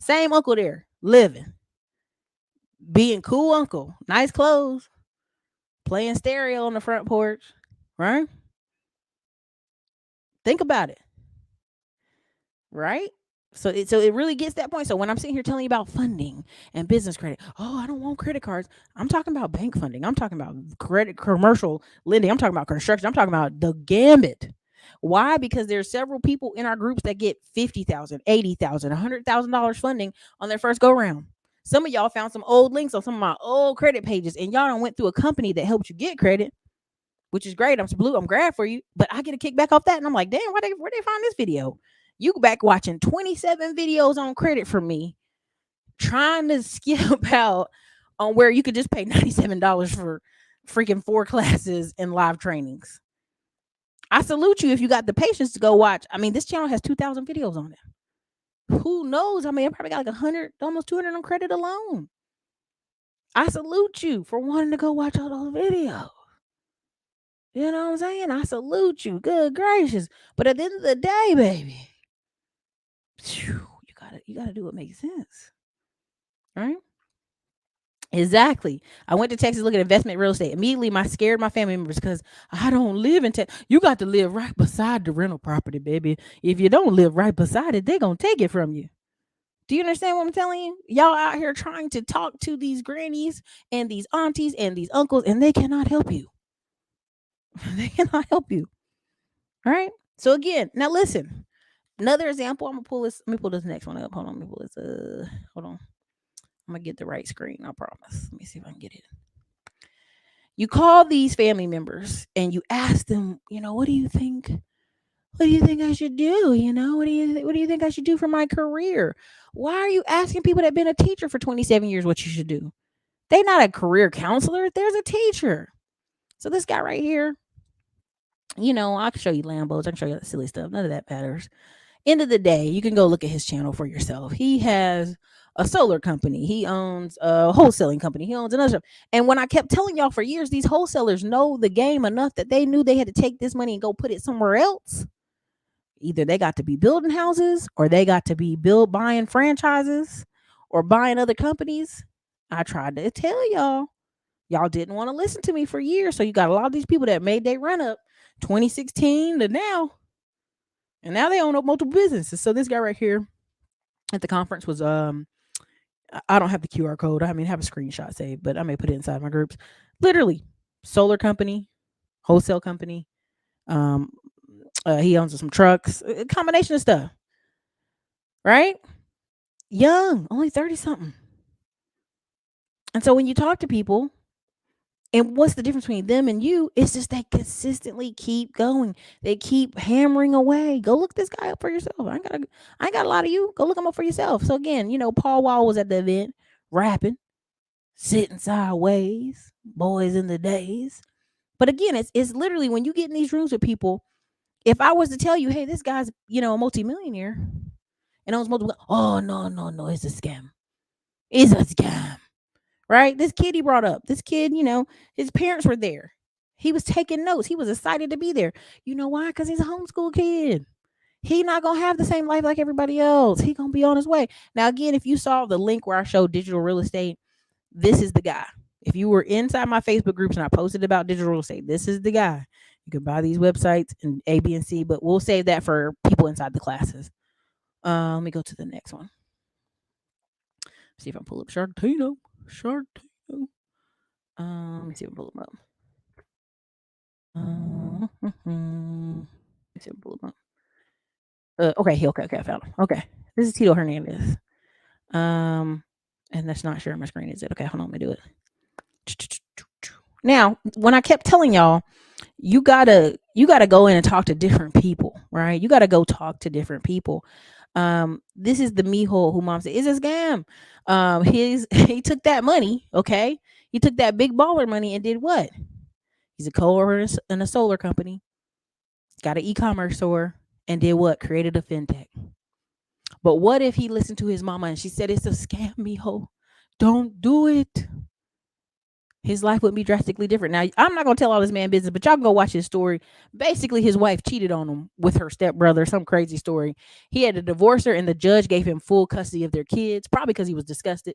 Same uncle there, living, being cool uncle, nice clothes, playing stereo on the front porch, right? Think about it. Right? So it really gets that point. So when I'm sitting here telling you about funding and business credit, oh, I don't want credit cards. I'm talking about bank funding. I'm talking about credit, commercial lending. I'm talking about construction. I'm talking about the gambit. Why? Because there's several people in our groups that get $50,000, $80,000, $100,000 funding on their first go round. Some of y'all found some old links on some of my old credit pages, and y'all done went through a company that helped you get credit, which is great. I'm glad for you, but I get a kickback off that, and I'm like, damn, where they find this video? You back watching 27 videos on credit from me, trying to skip out on where you could just pay $97 for freaking 4 classes and live trainings. I salute you if you got the patience to go watch. I mean, this channel has 2,000 videos on it. Who knows? I mean, I probably got like 100, almost 200 on credit alone. I salute you for wanting to go watch all those videos. You know what I'm saying? I salute you. Good gracious. But at the end of the day, baby, you gotta do what makes sense. Right? Exactly. I went to Texas looking at investment real estate. Immediately, my scared my family members because I don't live in Texas. You got to live right beside the rental property, baby. If you don't live right beside it, they're going to take it from you. Do you understand what I'm telling you? Y'all out here trying to talk to these grannies and these aunties and these uncles, and they cannot help you. They cannot help you. All right. So again, now listen. Another example. I'm gonna pull this. Let me pull this next one up. Hold on. Let me pull this. Hold on. I'm gonna get the right screen. I promise. Let me see if I can get it. You call these family members and you ask them. What do you think? What do you think I should do? What do you think I should do for my career? Why are you asking people that have been a teacher for 27 years what you should do? They're not a career counselor. There's a teacher. So this guy right here, I can show you Lambos. I can show you the silly stuff. None of that matters. End of the day, you can go look at his channel for yourself. He has a solar company. He owns a wholesaling company. He owns another stuff. And when I kept telling y'all for years, these wholesalers know the game enough that they knew they had to take this money and go put it somewhere else. Either they got to be building houses or they got to be buying franchises or buying other companies. I tried to tell y'all. Y'all didn't want to listen to me for years. So you got a lot of these people that made their run up 2016 to now. And now they own up multiple businesses. So this guy right here at the conference was I don't have the QR code. I have a screenshot saved, but I may put it inside my groups. Literally, solar company, wholesale company. He owns some trucks, a combination of stuff. Right? Young, only 30 something. And so when you talk to people, and what's the difference between them and you? It's just they consistently keep going. They keep hammering away. Go look this guy up for yourself. I ain't got a lot of you. Go look him up for yourself. So again, Paul Wall was at the event rapping, sitting sideways, boys in the days. But again, it's literally when you get in these rooms with people, if I was to tell you, hey, this guy's, a multimillionaire and owns multiple, oh no, it's a scam. It's a scam. Right? This kid he brought up, his parents were there. He was taking notes. He was excited to be there. You know why? Because he's a homeschool kid. He not going to have the same life like everybody else. He going to be on his way. Now, again, if you saw the link where I showed digital real estate, this is the guy. If you were inside my Facebook groups and I posted about digital real estate, this is the guy. You can buy these websites and A, B, and C, but we'll save that for people inside the classes. Let me go to the next one. See if I pull up Sharktino. Let me see if I pull them up. Let me see if I pull them up. Okay, I found him. Okay, this is Tito Hernandez. And that's not sharing my screen, is it? Okay, hold on, let me do it. Now, when I kept telling y'all, you gotta go in and talk to different people, right? You gotta go talk to different people. This is the mijo who mom said is a scam. He took that money, okay? He took that big baller money and did what? He's a co-owner in a solar company, got an e-commerce store, and did what? Created a fintech. But what if he listened to his mama and she said it's a scam, mijo? Don't do it. His life would be drastically different. Now, I'm not going to tell all this man business, but y'all can go watch his story. Basically, his wife cheated on him with her stepbrother, some crazy story. He had to divorce her, and the judge gave him full custody of their kids, probably because he was disgusted.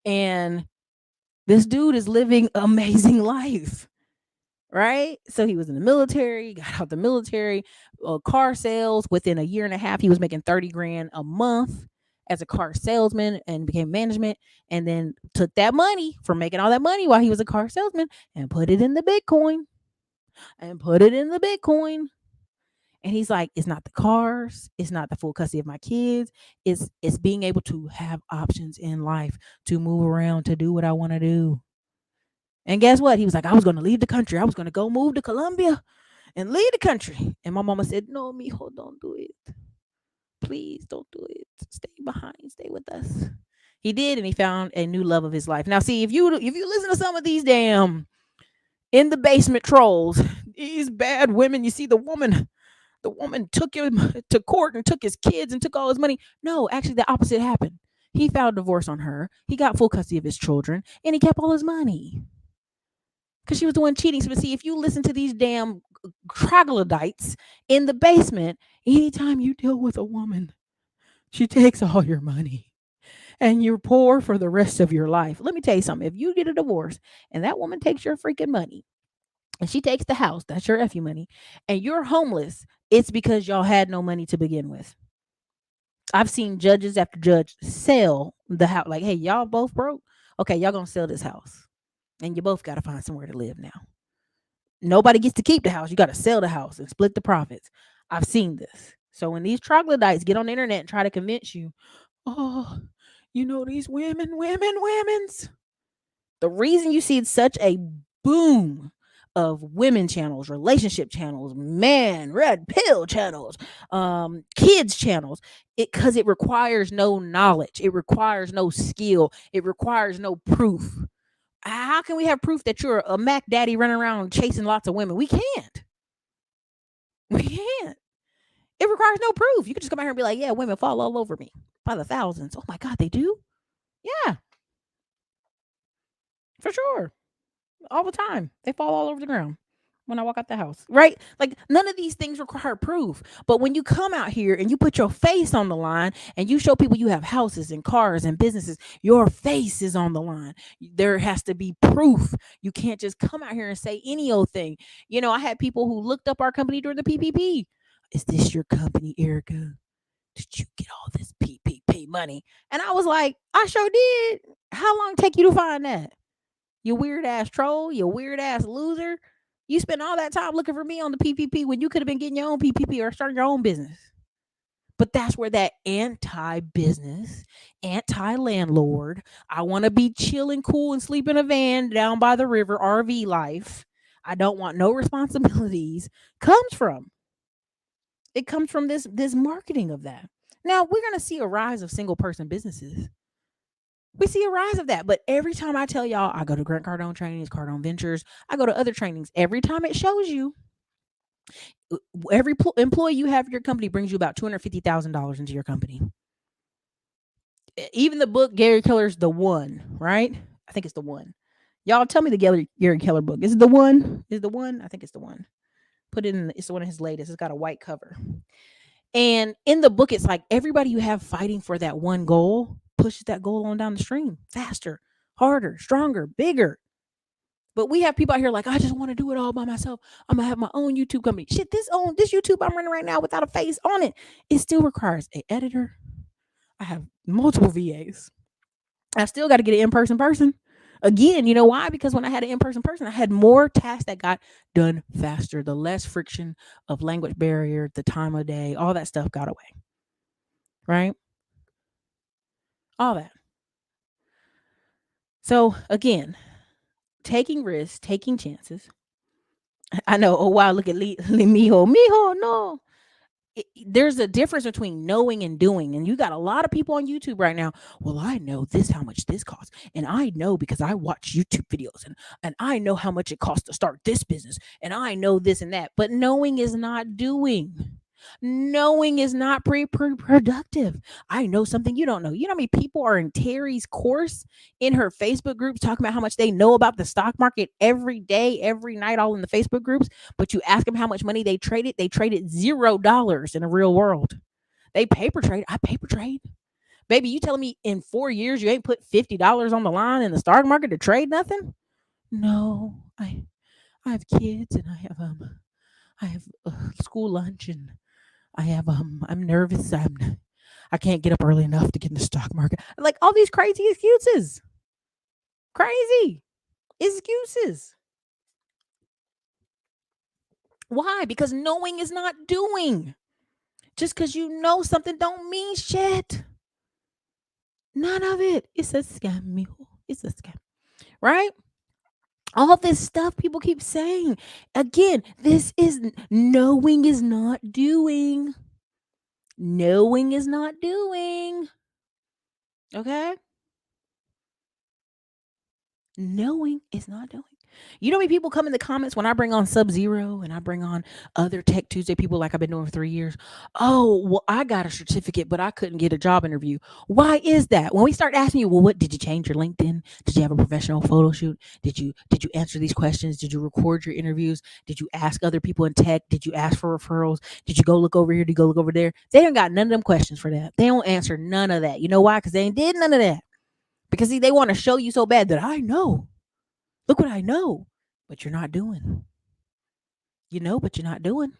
And this dude is living an amazing life, right? So he was in the military, got out the military, car sales. Within a year and a half, he was making 30 grand a month as a car salesman and became management, and then took that money from making all that money while he was a car salesman and put it in the Bitcoin. And he's like, it's not the cars, it's not the full custody of my kids, it's being able to have options in life, to move around, to do what I want to do. And guess what? He was like, I was going to leave the country. I was going to go move to Colombia and leave the country. And my mama said, no, mijo, don't do it. Please don't do it. Stay behind. Stay with us. He did, and he found a new love of his life. Now, see, if you listen to some of these damn in the basement trolls, these bad women, you see the woman took him to court and took his kids and took all his money. No, actually, the opposite happened. He filed divorce on her. He got full custody of his children, and he kept all his money because she was the one cheating. So, see, if you listen to these damn troglodytes in the basement, anytime you deal with a woman, she takes all your money and you're poor for the rest of your life. Let me tell you something. If you get a divorce and that woman takes your freaking money and she takes the house, that's your FU money, and you're homeless, it's because y'all had no money to begin with. I've seen judges after judge sell the house. Like, hey, y'all both broke. Okay, y'all gonna sell this house, and you both got to find somewhere to live now. Nobody gets to keep the house. You got to sell the house and split the profits. I've seen this. So when these troglodytes get on the internet and try to convince you, oh, these women's. The reason you see such a boom of women channels, relationship channels, man, red pill channels, kids channels, because it requires no knowledge, it requires no skill, it requires no proof. How can we have proof that you're a Mac daddy running around chasing lots of women? We can't. We can't. It requires no proof. You can just come out here and be like, yeah, women fall all over me by the thousands. Oh my God, they do? Yeah, for sure. All the time. They fall all over the ground when I walk out the house, right? Like, none of these things require proof. But when you come out here and you put your face on the line and you show people you have houses and cars and businesses, your face is on the line. There has to be proof. You can't just come out here and say any old thing. I had people who looked up our company during the PPP. Is this your company, Ericka? Did you get all this PPP money? And I was like, I sure did. How long take you to find that? You weird ass troll, you weird ass loser. You spent all that time looking for me on the PPP when you could have been getting your own PPP or starting your own business. But that's where that anti-business, anti-landlord, I want to be chilling, cool, and sleep in a van down by the river RV life, I don't want no responsibilities, comes from. It comes from this marketing of that. Now, we're going to see a rise of single person businesses. We see a rise of that. But every time I tell y'all, I go to Grant Cardone trainings, Cardone Ventures, I go to other trainings. Every time it shows you, every employee you have in your company brings you about $250,000 into your company. Even the book, Gary Keller's The One, right? I think it's The One. Y'all tell me the Gary Keller book. Is it The One? Is it The One? I think it's The One. Put it in, it's the one of his latest. It's got a white cover. And in the book, it's like everybody you have fighting for that one goal pushes that goal on down the stream faster, harder, stronger, bigger. But we have people out here like, I just want to do it all by myself. I'm gonna have my own YouTube company. Shit, this YouTube I'm running right now without a face on it, it still requires an editor. I have multiple VAs. I still got to get an in-person person. Again, you know why? Because when I had an in-person person, I had more tasks that got done faster. The less friction of language barrier, the time of day, all that stuff got away. Right? All that. So again, taking risks, taking chances. I know. Oh wow, look at Mijo, no. There's a difference between knowing and doing, and you got a lot of people on YouTube right now. Well, I know this, how much this costs, and I know because I watch YouTube videos, and I know how much it costs to start this business, and I know this and that. But knowing is not doing. Knowing is not productive. I know something you don't know. You know how many people are in Terry's course in her Facebook groups talking about how much they know about the stock market every day, every night, all in the Facebook groups. But you ask them how much money they traded $0 in the real world. They paper trade. I paper trade. Baby, you telling me in 4 years you ain't put $50 on the line in the stock market to trade nothing? No, I have kids and I have school lunch and I'm nervous. I can't get up early enough to get in the stock market. Like all these crazy excuses. Crazy excuses. Why? Because knowing is not doing. Just because you know something don't mean shit. None of it. It's a scam, mijo. It's a scam. Right? All this stuff people keep saying. Again, this is knowing is not doing. Knowing is not doing. Okay? Knowing is not doing. You know how many people come in the comments when I bring on Sub-Zero and I bring on other Tech Tuesday people like I've been doing for 3 years? Oh, well, I got a certificate, but I couldn't get a job interview. Why is that? When we start asking you, well, what did you change your LinkedIn? Did you have a professional photo shoot? Did you answer these questions? Did you record your interviews? Did you ask other people in tech? Did you ask for referrals? Did you go look over here? Did you go look over there? They don't got none of them questions for that. They don't answer none of that. You know why? Because they ain't did none of that. Because see, they want to show you so bad that I know. Look what I know, but you're not doing. You know, but you're not doing.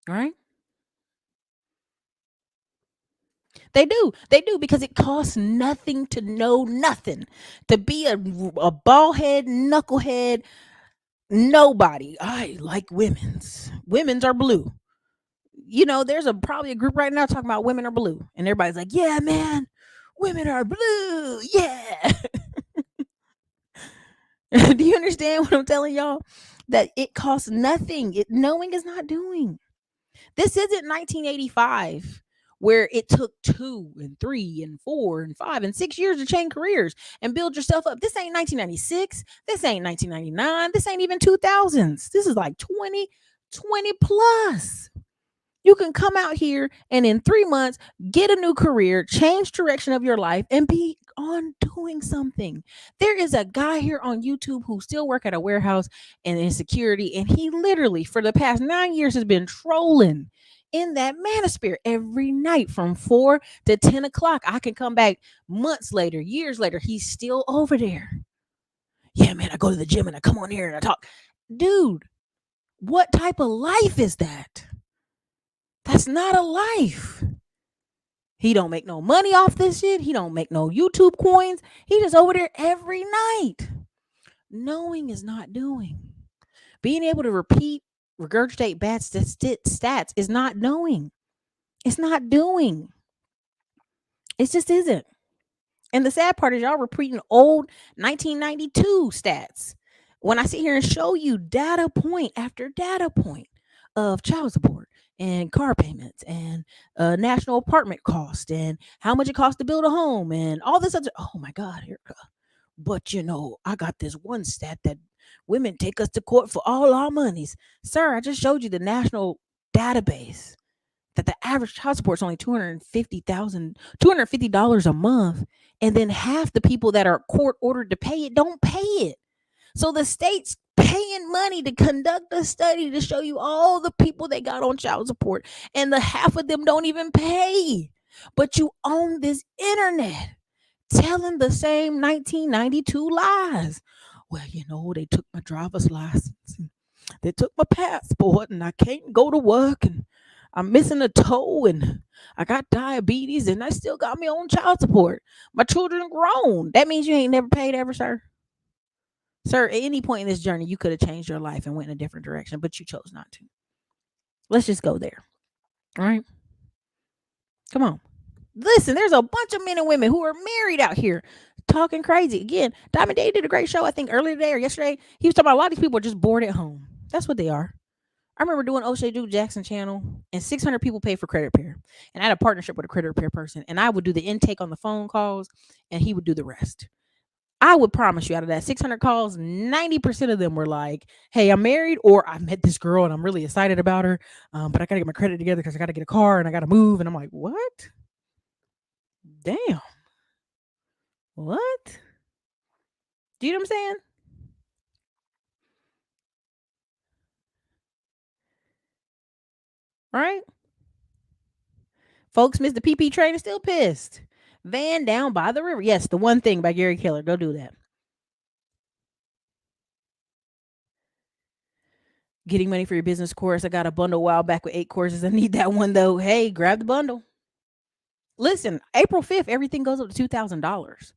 Right? They do. They do because it costs nothing to know nothing. To be a bald head, knucklehead, nobody. I like women's. Women's are blue. You know, there's probably a group right now talking about women are blue. And everybody's like, yeah, man, women are blue. Yeah. Do you understand what I'm telling y'all? That it costs nothing. Knowing is not doing. This isn't 1985 where it took 2 and 3 and 4 and 5 and 6 years to change careers and build yourself up. This ain't 1996. This ain't 1999. This ain't even 2000s. This is like 20 plus. You can come out here and in 3 months get a new career, change direction of your life, and be on doing something. There is a guy here on YouTube who still work at a warehouse and in security, and he literally for the past 9 years has been trolling in that manosphere every night from 4 to 10 o'clock. I can come back months later, years later, he's still over there. Yeah, man, I go to the gym and I come on here and I talk. Dude, what type of life is that? That's not a life. He don't make no money off this shit. He don't make no YouTube coins. He just over there every night. Knowing is not doing. Being able to regurgitate bad stats is not knowing. It's not doing. It just isn't. And the sad part is y'all repeating old 1992 stats. When I sit here and show you data point after data point of child support and car payments and national apartment cost and how much it costs to build a home and all this other, oh my God, Ericka. But you know, I got this one stat that women take us to court for all our monies. Sir, I just showed you the national database that the average child support is only $250 a month. And then half the people that are court ordered to pay it don't pay it. So the state's paying money to conduct a study to show you all the people they got on child support. And the half of them don't even pay. But you own this internet telling the same 1992 lies. Well, you know, they took my driver's license. And they took my passport and I can't go to work and I'm missing a toe and I got diabetes and I still got me on child support. My children grown. That means you ain't never paid ever, sir. Sir, at any point in this journey, you could have changed your life and went in a different direction, but you chose not to. Let's just go there. All right. Come on. Listen, there's a bunch of men and women who are married out here talking crazy. Again, Diamond Day did a great show, I think, earlier today or yesterday. He was talking about a lot of these people are just bored at home. That's what they are. I remember doing O'Shea Duke Jackson channel and 600 people paid for credit repair. And I had a partnership with a credit repair person. And I would do the intake on the phone calls and he would do the rest. I would promise you out of that 600 calls, 90% of them were like, hey, I'm married or I met this girl and I'm really excited about her. But I got to get my credit together because I got to get a car and I got to move. And I'm like, what? Damn. What? Do you know what I'm saying? Right? Folks missed the PP train and still pissed. Van Down by the River. Yes, The One Thing by Gary Keller. Go do that. Getting money for your business course. I got a bundle a while back with 8 courses. I need that one though. Hey, grab the bundle. Listen, April 5th, everything goes up to $2,000.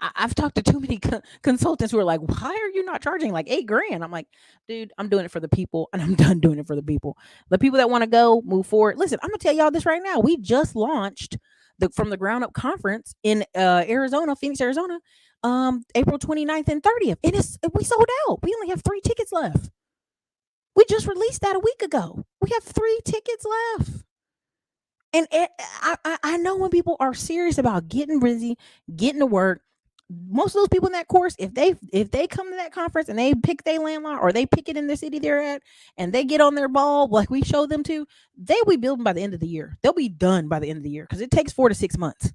I've talked to too many consultants who are like, why are you not charging like $8,000? I'm like, dude, I'm doing it for the people and I'm done doing it for the people. The people that want to go move forward. Listen, I'm going to tell y'all this right now. We just launched the From the Ground Up conference in Arizona, Phoenix, Arizona, April 29th and 30th. And we sold out. We only have 3 tickets left. We just released that a week ago. We have 3 tickets left. And I know when people are serious about getting busy, getting to work, most of those people in that course, if they come to that conference and they pick their landlord or they pick it in the city they're at and they get on their ball like we show them to, they'll be building by the end of the year. They'll be done by the end of the year because it takes 4 to 6 months.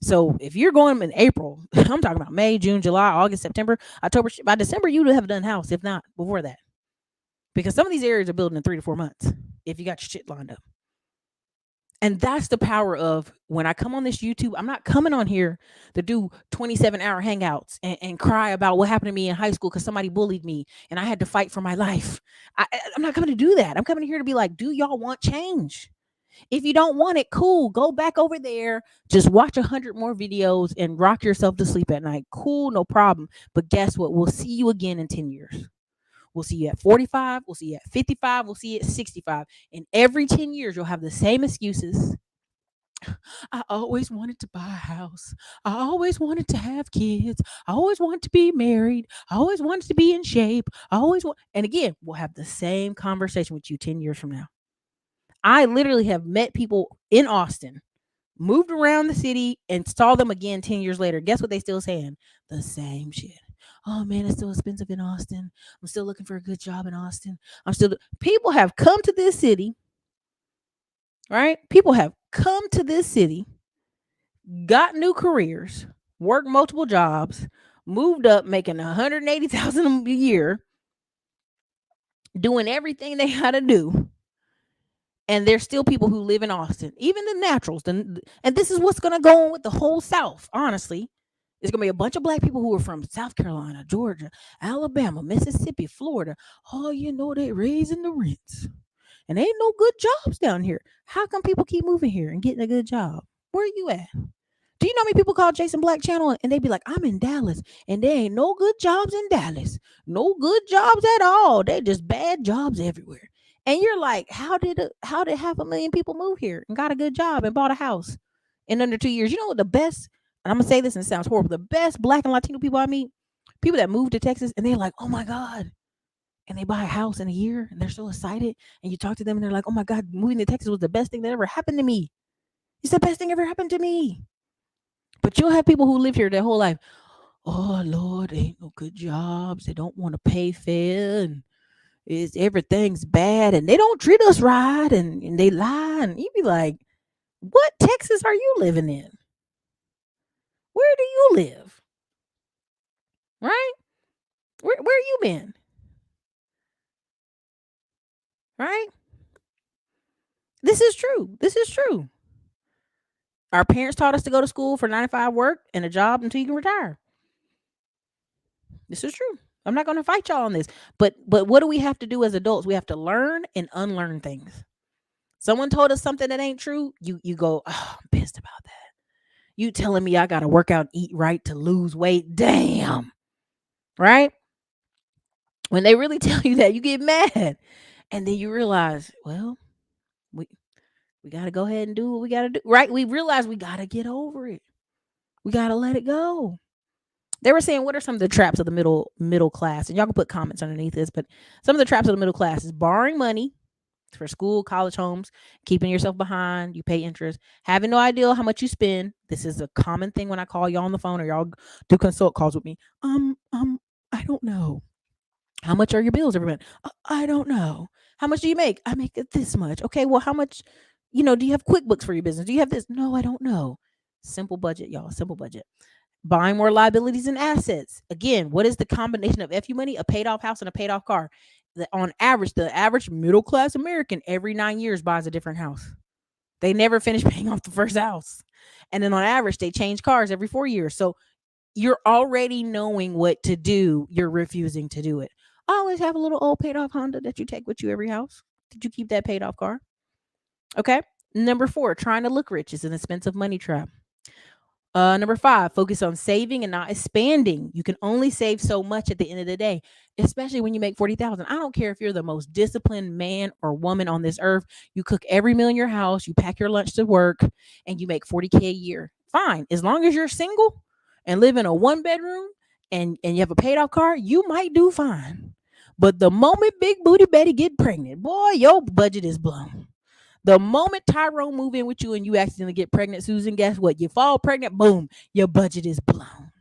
So if you're going in April, I'm talking about May, June, July, August, September, October. By December, you would have done house, if not before that, because some of these areas are building in 3 to 4 months if you got your shit lined up. And that's the power of when I come on this YouTube. I'm not coming on here to do 27-hour hangouts and cry about what happened to me in high school because somebody bullied me and I had to fight for my life. I'm not coming to do that. I'm coming here to be like, do y'all want change? If you don't want it, cool. Go back over there. Just watch 100 more videos and rock yourself to sleep at night. Cool, no problem. But guess what? We'll see you again in 10 years. We'll see you at 45. We'll see you at 55. We'll see you at 65. And every 10 years, you'll have the same excuses. I always wanted to buy a house. I always wanted to have kids. I always wanted to be married. I always wanted to be in shape. I always want. And again, we'll have the same conversation with you 10 years from now. I literally have met people in Austin, moved around the city, and saw them again 10 years later. Guess what they still saying? The same shit. Oh man, it's so expensive in Austin. I'm still looking for a good job in Austin. People have come to this city, right? People have come to this city, got new careers, worked multiple jobs, moved up, making $180,000 a year, doing everything they got to do. And there's still people who live in Austin, even the naturals. And this is what's going to go on with the whole South, honestly. It's going to be a bunch of black people who are from South Carolina, Georgia, Alabama, Mississippi, Florida. Oh, they raising the rents. And ain't no good jobs down here. How come people keep moving here and getting a good job? Where are you at? Do you know how many people call Jason Black Channel and they be like, I'm in Dallas and there ain't no good jobs in Dallas. No good jobs at all. They just bad jobs everywhere. And you're like, how did 500,000 people move here and got a good job and bought a house in under 2 years? You know what the best, and I'm going to say this and it sounds horrible, the best black and Latino people I meet, people that move to Texas and they're like, oh my God. And they buy a house in a year and they're so excited. And you talk to them and they're like, oh my God, moving to Texas was the best thing that ever happened to me. It's the best thing ever happened to me. But you'll have people who live here their whole life. Oh Lord, ain't no good jobs. They don't want to pay fair and everything's bad and they don't treat us right and they lie. And you be like, what Texas are you living in? Where do you live? Right? Where you been? Right? This is true. This is true. Our parents taught us to go to school for 9 to 5 work and a job until you can retire. This is true. I'm not going to fight y'all on this. But what do we have to do as adults? We have to learn and unlearn things. Someone told us something that ain't true. You go, oh, I'm pissed about that. You telling me I got to work out, eat right to lose weight. Damn. Right? When they really tell you that, you get mad. And then you realize, well, we got to go ahead and do what we got to do. Right? We realize we got to get over it. We got to let it go. They were saying, what are some of the traps of the middle class? And y'all can put comments underneath this, but some of the traps of the middle class is borrowing money for school, college, homes, keeping yourself behind. You pay interest, having no idea how much you spend. This is a common thing when I call y'all on the phone or y'all do consult calls with me. I don't know. How much are your bills every month? I don't know. How much do you make? I make it this much. Okay, well, how much, do you have QuickBooks for your business? Do you have this? No, I don't know. Simple budget, y'all. Simple budget. Buying more liabilities and assets. Again, what is the combination of FU money, a paid off house, and a paid off car? On average, the average middle class American every 9 years buys a different house. They never finish paying off the first house. And then on average, they change cars every 4 years. So you're already knowing what to do. You're refusing to do it. Always have a little old paid off Honda that you take with you every house. Did you keep that paid off car? Okay. Number 4, trying to look rich is an expensive money trap. Number 5, focus on saving and not expanding. You can only save so much at the end of the day, especially when you make 40,000. I don't care if you're the most disciplined man or woman on this earth. You cook every meal in your house, you pack your lunch to work, and you make 40K a year. Fine. As long as you're single and live in a 1-bedroom and you have a paid off car, you might do fine. But the moment Big Booty Betty get pregnant, boy, your budget is blown. The moment Tyrone move in with you and you accidentally get pregnant, Susan, guess what? You fall pregnant, boom, your budget is blown.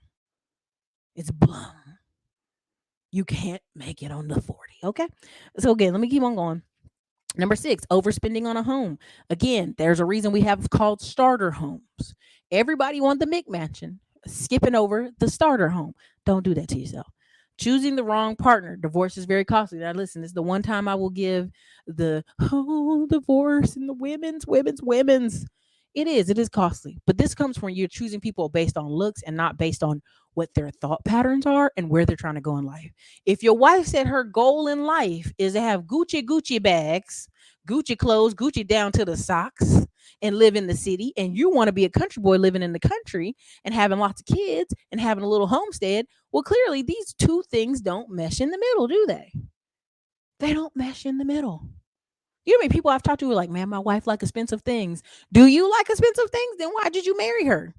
It's blown. You can't make it on the 40. Okay. So again, let me keep on going. Number 6, overspending on a home. Again, there's a reason we have called starter homes. Everybody want the McMansion, skipping over the starter home. Don't do that to yourself. Choosing the wrong partner. Divorce is very costly. Now, listen, this is the one time I will give the divorce and the women's. It is costly. But this comes from you choosing people based on looks and not based on what their thought patterns are and where they're trying to go in life. If your wife said her goal in life is to have Gucci bags, Gucci clothes, Gucci down to the socks, and live in the city, and you want to be a country boy living in the country and having lots of kids and having a little homestead, well, clearly these two things don't mesh in the middle, do they? They don't mesh in the middle. You know how many people I've talked to who are like, man, my wife like expensive things. Do you like expensive things? Then why did you marry her?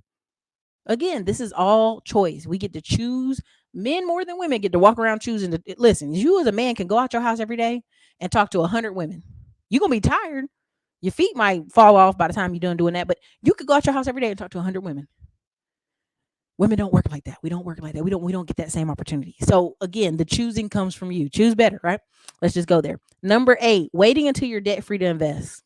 Again, this is all choice. We get to choose. Men more than women get to walk around choosing to listen. You as a man can go out your house every day and talk to 100 women. You're going to be tired. Your feet might fall off by the time you're done doing that, but you could go out your house every day and talk to 100 women. Women don't work like that. We don't work like that. We don't get that same opportunity. So again, the choosing comes from you. Choose better, right? Let's just go there. Number 8, waiting until you're debt free to invest.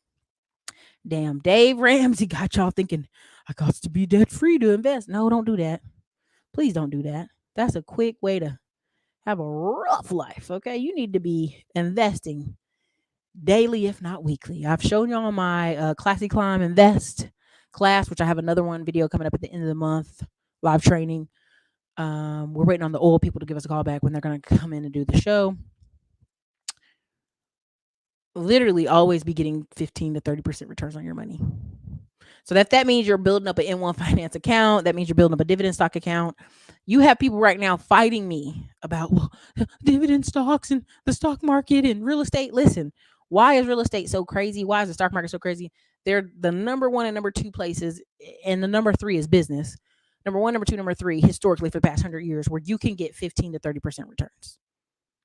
Damn, Dave Ramsey got y'all thinking, I got to be debt free to invest. No, don't do that. Please don't do that. That's a quick way to have a rough life. Okay. You need to be investing daily, if not weekly. I've shown y'all my Classy Climb Invest class, which I have another one video coming up at the end of the month, live training. We're waiting on the oil people to give us a call back when they're going to come in and do the show. Literally always be getting 15 to 30% returns on your money. So that means you're building up an N1 finance account. That means you're building up a dividend stock account. You have people right now fighting me about dividend stocks and the stock market and real estate. Listen, why is real estate so crazy? Why is the stock market so crazy? They're the number 1 and number 2 places, and the number 3 is business. Number 1, number 2, number 3, historically for the past 100 years, where you can get 15 to 30% returns.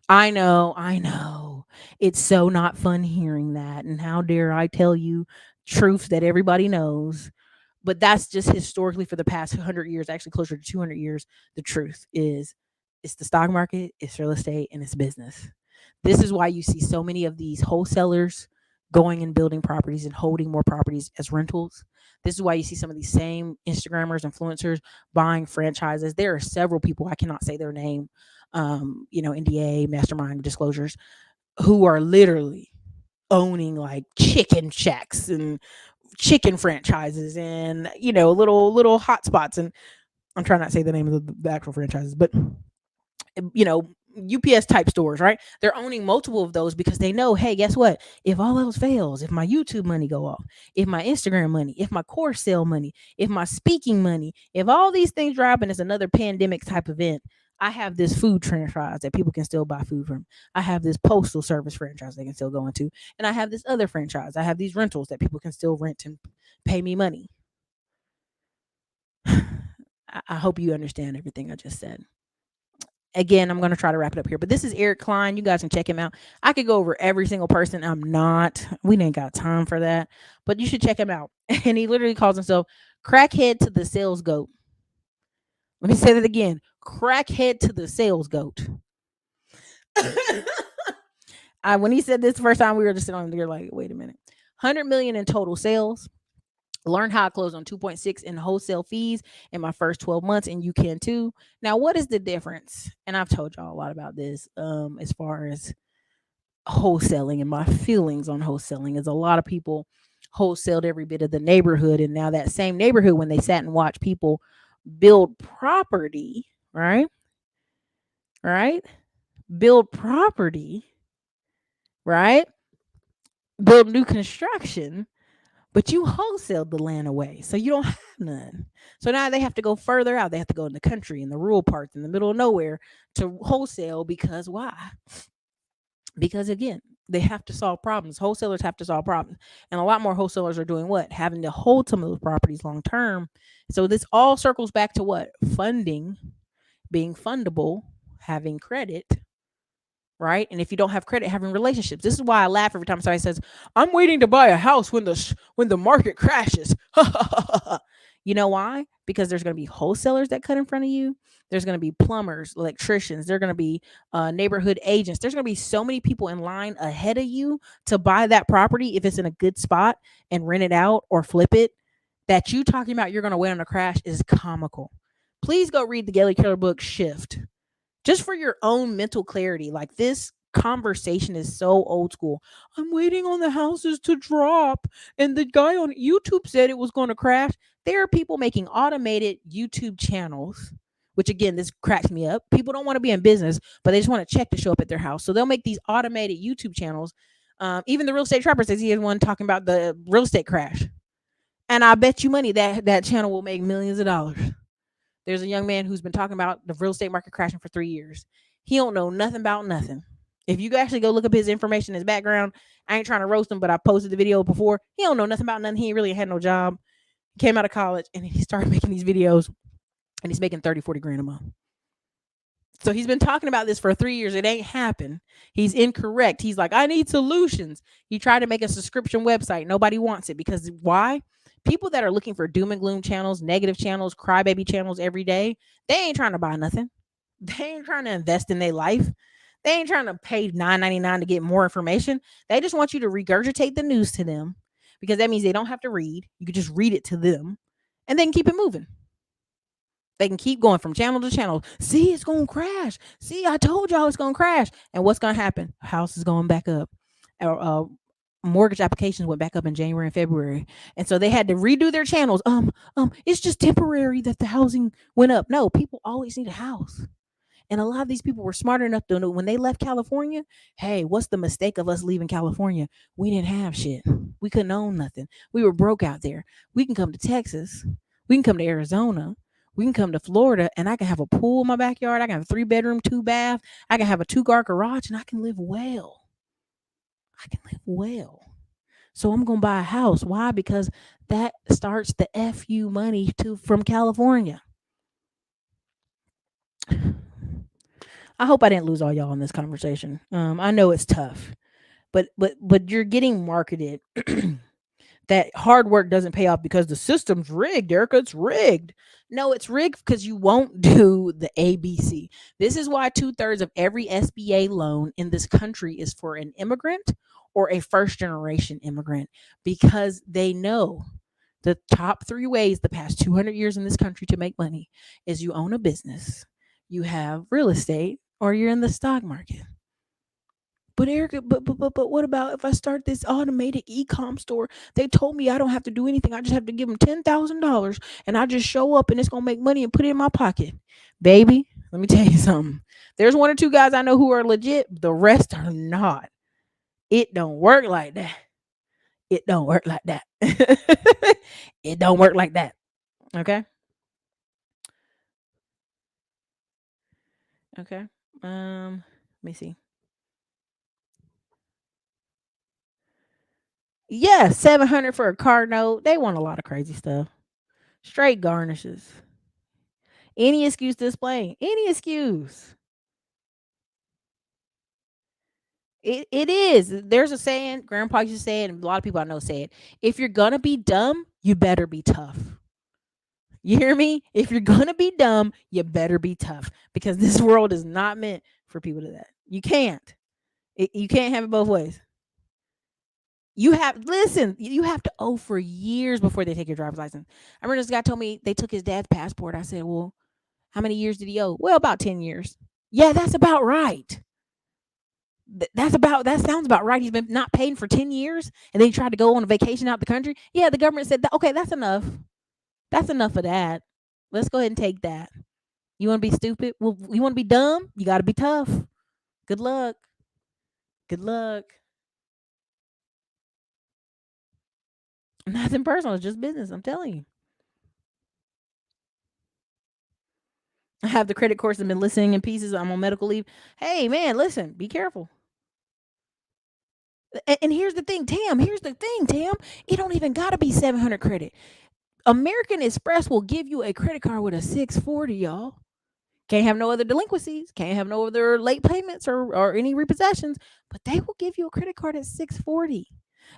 I know. It's so not fun hearing that. And how dare I tell you truths that everybody knows. But that's just historically for the past 100 years, actually closer to 200 years. The truth is it's the stock market, it's real estate, and it's business. This is why you see so many of these wholesalers going and building properties and holding more properties as rentals. This is why you see some of these same Instagrammers, influencers buying franchises. There are several people, I cannot say their name, NDA, mastermind disclosures, who are literally owning like chicken shacks and chicken franchises and, little hot spots. And I'm trying not to say the name of the actual franchises, but, UPS type stores, right? They're owning multiple of those because they know, hey, guess what? If all else fails, if my YouTube money go off, if my Instagram money, if my course sale money, if my speaking money, if all these things drop and it's another pandemic type event, I have this food franchise that people can still buy food from. I have this postal service franchise they can still go into. And I have this other franchise. I have these rentals that people can still rent and pay me money. I hope you understand everything I just said. Again, I'm going to try to wrap it up here, but this is Eric Klein. You guys can check him out. I could go over every single person. We ain't got time for that, but you should check him out. And he literally calls himself crackhead to the sales goat. Let me say that again. Crackhead to the sales goat. When he said this the first time, we were just sitting on there like, wait a minute. 100 million in total sales. Learn how I close on 2.6 in wholesale fees in my first 12 months, and you can too. Now, what is the difference? And I've told y'all a lot about this as far as wholesaling and my feelings on wholesaling is a lot of people wholesaled every bit of the neighborhood. And now that same neighborhood, when they sat and watched people build property, right? Build property, right? Build new construction, but you wholesaled the land away. So you don't have none. So now they have to go further out. They have to go in the country, in the rural parts, in the middle of nowhere to wholesale because why? Because again, they have to solve problems. Wholesalers have to solve problems. And a lot more wholesalers are doing what? Having to hold some of those properties long term. So this all circles back to what? Funding, being fundable, having credit, right? And if you don't have credit, having relationships. This is why I laugh every time somebody says, I'm waiting to buy a house when the market crashes. You know why? Because there's going to be wholesalers that cut in front of you. There's going to be plumbers, electricians. There's going to be neighborhood agents. There's going to be so many people in line ahead of you to buy that property if it's in a good spot and rent it out or flip it. That you talking about you're going to wait on a crash is comical. Please go read the Gary Keller book Shift, just for your own mental clarity. Like, this conversation is so old school. I'm waiting on the houses to drop, and the guy on YouTube said it was going to crash. There are people making automated YouTube channels, which again, this cracks me up. People don't want to be in business, but they just want a check to show up at their house. So they'll make these automated YouTube channels. Even the Real Estate Trapper says he is one talking about the real estate crash. And I bet you money that channel will make millions of dollars. There's a young man who's been talking about the real estate market crashing for 3 years. He don't know nothing about nothing. If you actually go look up his information, his background, I ain't trying to roast him, but I posted the video before. He don't know nothing about nothing. He really had no job. He came out of college and he started making these videos, and he's making 30, 40 grand a month. So he's been talking about this for 3 years. It ain't happened. He's incorrect. He's like, I need solutions. He tried to make a subscription website. Nobody wants it because why? People that are looking for doom and gloom channels, negative channels, crybaby channels every day, they ain't trying to buy nothing. They ain't trying to invest in their life. They ain't trying to pay $9.99 to get more information. They just want you to regurgitate the news to them, because that means they don't have to read. You can just read it to them and then keep it moving. They can keep going from channel to channel. See, it's going to crash. See, I told y'all it's going to crash. And what's going to happen? House is going back up. Mortgage applications went back up in January and February. And so they had to redo their channels. It's just temporary that the housing went up. No, people always need a house. And a lot of these people were smart enough to know when they left California, hey, what's the mistake of us leaving California? We didn't have shit. We couldn't own nothing. We were broke out there. We can come to Texas. We can come to Arizona. We can come to Florida, and I can have a pool in my backyard. I can have a 3-bedroom, 2-bath. I can have a 2-car garage, and I can live well. I can live well. So I'm going to buy a house. Why? Because that starts the FU money from California. I hope I didn't lose all y'all in this conversation. I know it's tough, but you're getting marketed that hard work doesn't pay off because the system's rigged, Ericka. It's rigged. No, it's rigged because you won't do the ABC. This is why 2/3 of every SBA loan in this country is for an immigrant or a first-generation immigrant, because they know the top 3 ways the past 200 years in this country to make money is you own a business, you have real estate, or you're in the stock market. But Ericka, but what about if I start this automated ecom store? They told me I don't have to do anything. I just have to give them $10,000 and I just show up and it's going to make money and put it in my pocket. Baby, let me tell you something. There's 1 or 2 guys I know who are legit. The rest are not. It don't work like that. It don't work like that. It don't work like that. Okay? Okay. Let me see. Yeah, $700 for a car note. They want a lot of crazy stuff. Straight garnishes. Any excuse to explain. Any excuse. It is. There's a saying, Grandpa used to say it, and a lot of people I know say it. If you're gonna be dumb, you better be tough. You hear me? If you're gonna be dumb, you better be tough, because this world is not meant for people to that. You can't. You can't have it both ways. You have to owe for years before they take your driver's license. I remember this guy told me they took his dad's passport. I said, well, how many years did he owe? Well, about 10 years. Yeah, that's about right. That sounds about right. He's been not paying for 10 years, and then he tried to go on a vacation out the country. Yeah, the government said, okay, that's enough. That's enough of that. Let's go ahead and take that. You want to be stupid? Well, you want to be dumb? You got to be tough. Good luck. Good luck. Nothing personal. It's just business. I'm telling you. I have the credit course and been listening in pieces. I'm on medical leave. Hey, man, listen, be careful. And here's the thing, Tam. It don't even got to be 700 credit. American Express will give you a credit card with a 640, y'all. Can't have no other delinquencies. Can't have no other late payments or any repossessions. But they will give you a credit card at 640.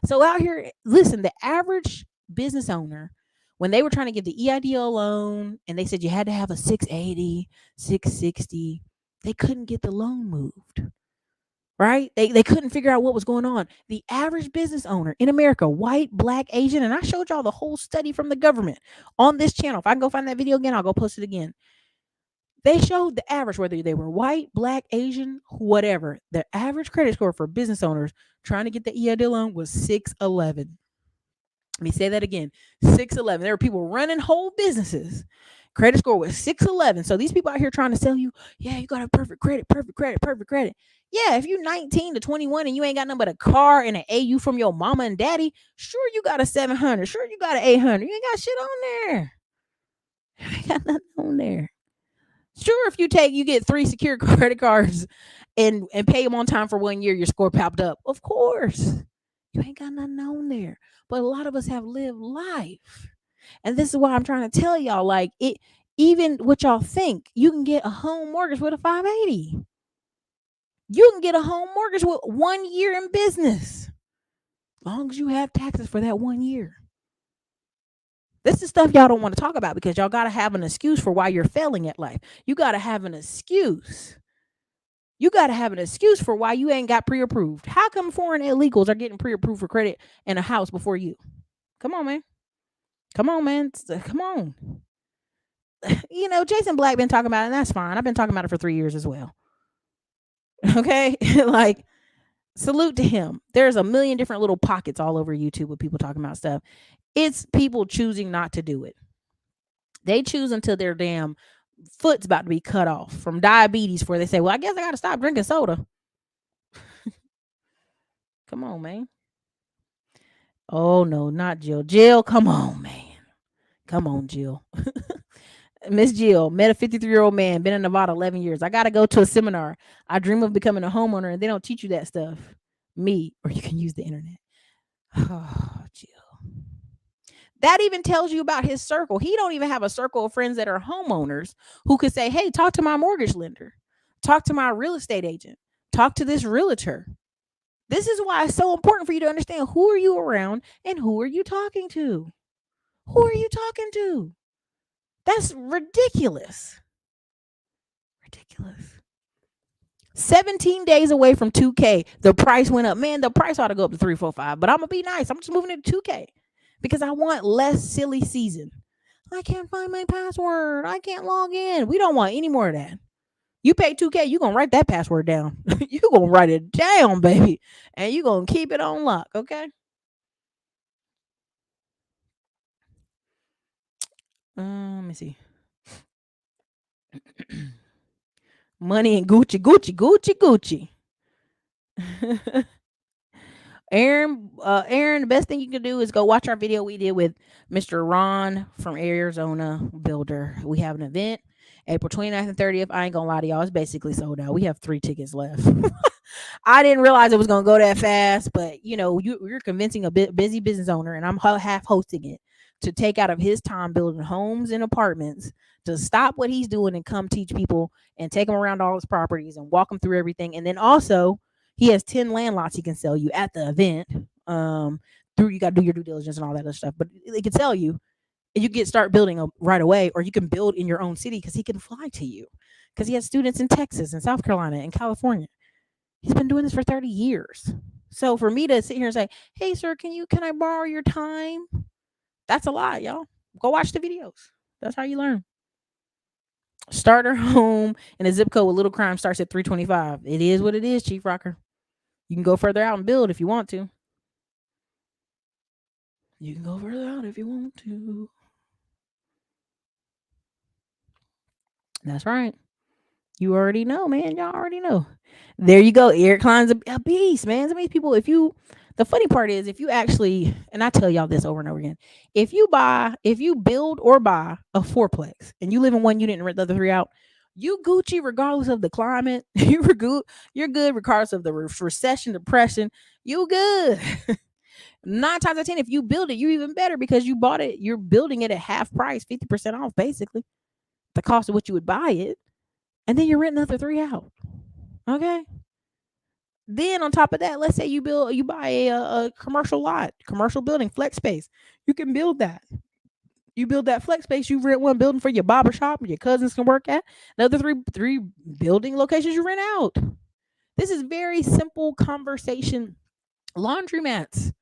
So out here, listen, the average business owner When they were trying to give the EIDL loan and they said you had to have a 680, 660, they couldn't get the loan moved. Right? They couldn't figure out what was going on. The average business owner in America, white, black, Asian, and I showed y'all the whole study from the government on this channel. If I can go find that video again, I'll go post it again. They showed the average, whether they were white, black, Asian, whatever, the average credit score for business owners trying to get the EIDL loan was 611. Let me say that again, 611. There were people running whole businesses. Credit score was 611. So these people out here trying to sell you, yeah, you got a perfect credit, perfect credit, perfect credit. Yeah, if you're 19 to 21 and you ain't got nothing but a car and an AU from your mama and daddy, sure you got a 700, sure you got an 800. You ain't got shit on there. You ain't got nothing on there. Sure, if you get 3 secure credit cards and pay them on time for 1 year, your score popped up. Of course. You ain't got nothing on there. But a lot of us have lived life. And this is why I'm trying to tell y'all, like, it, even what y'all think, you can get a home mortgage with a 580. You can get a home mortgage with 1 year in business. As long as you have taxes for that 1 year. This is stuff y'all don't want to talk about because y'all got to have an excuse for why you're failing at life. You got to have an excuse. You got to have an excuse for why you ain't got pre-approved. How come foreign illegals are getting pre-approved for credit and a house before you? Come on, man. Come on, man. Come on. You know, Jason Black been talking about it, and that's fine. I've been talking about it for 3 years as well. Okay? Like, salute to him. There's a million different little pockets all over YouTube with people talking about stuff. It's people choosing not to do it. They choose until their damn foot's about to be cut off from diabetes, where they say, well, I guess I got to stop drinking soda. Come on, man. Oh, no, not Jill. Jill, come on, man. Come on, Jill. Miss Jill, met a 53-year-old man, been in Nevada 11 years. I got to go to a seminar. I dream of becoming a homeowner, and they don't teach you that stuff. Me, or you can use the internet. Oh, Jill. That even tells you about his circle. He don't even have a circle of friends that are homeowners who could say, hey, talk to my mortgage lender. Talk to my real estate agent. Talk to this realtor. This is why it's so important for you to understand who are you around and who are you talking to. Who are you talking to? That's ridiculous. Ridiculous. 17 days away from 2K. The price went up. Man, the price ought to go up to 3, 4, 5. But I'm going to be nice. I'm just moving it to 2K because I want less silly season. I can't find my password. I can't log in. We don't want any more of that. You pay 2K, you're going to write that password down. You're going to write it down, baby. And you're going to keep it on lock, okay? Let me see. Money and Gucci, Gucci, Gucci, Gucci. Aaron, the best thing you can do is go watch our video we did with Mr. Ron from Arizona Builder. We have an event April 29th and 30th. I ain't gonna lie to y'all, it's basically sold out. We have 3 tickets left. I didn't realize it was gonna go that fast, but you know, you're convincing a busy business owner, and I'm half hosting it, to take out of his time building homes and apartments to stop what he's doing and come teach people and take them around all his properties and walk them through everything. And then also, he has 10 land lots he can sell you at the event. Through, you got to do your due diligence and all that other stuff, but he can sell you, and you can start building right away, or you can build in your own city because he can fly to you, because he has students in Texas and South Carolina and California. He's been doing this for 30 years. So for me to sit here and say, hey, sir, can I borrow your time? That's a lie, y'all. Go watch the videos. That's how you learn. Starter home in a zip code with little crime starts at 325. It is what it is, Chief Rocker. You can go further out and build if you want to. You can go further out if you want to. That's right. You already know, man. Y'all already know. There you go. Eric Klein's a beast, man. So many people, the funny part is, if you actually, and I tell y'all this over and over again, if you build or buy a fourplex and you live in one unit and rent the other 3 out, you Gucci regardless of the climate. You're good regardless of the recession, depression. You good. 9 times out of 10, if you build it, you're even better because you bought it. You're building it at half price, 50% off, basically the cost of what you would buy it. And then you're renting the other 3 out. Okay. Then on top of that, let's say you buy a commercial lot, commercial building, flex space. You can build that. You build that flex space, you rent one building for your barber shop and your cousins can work at. Another three building locations you rent out. This is very simple conversation. Laundromats.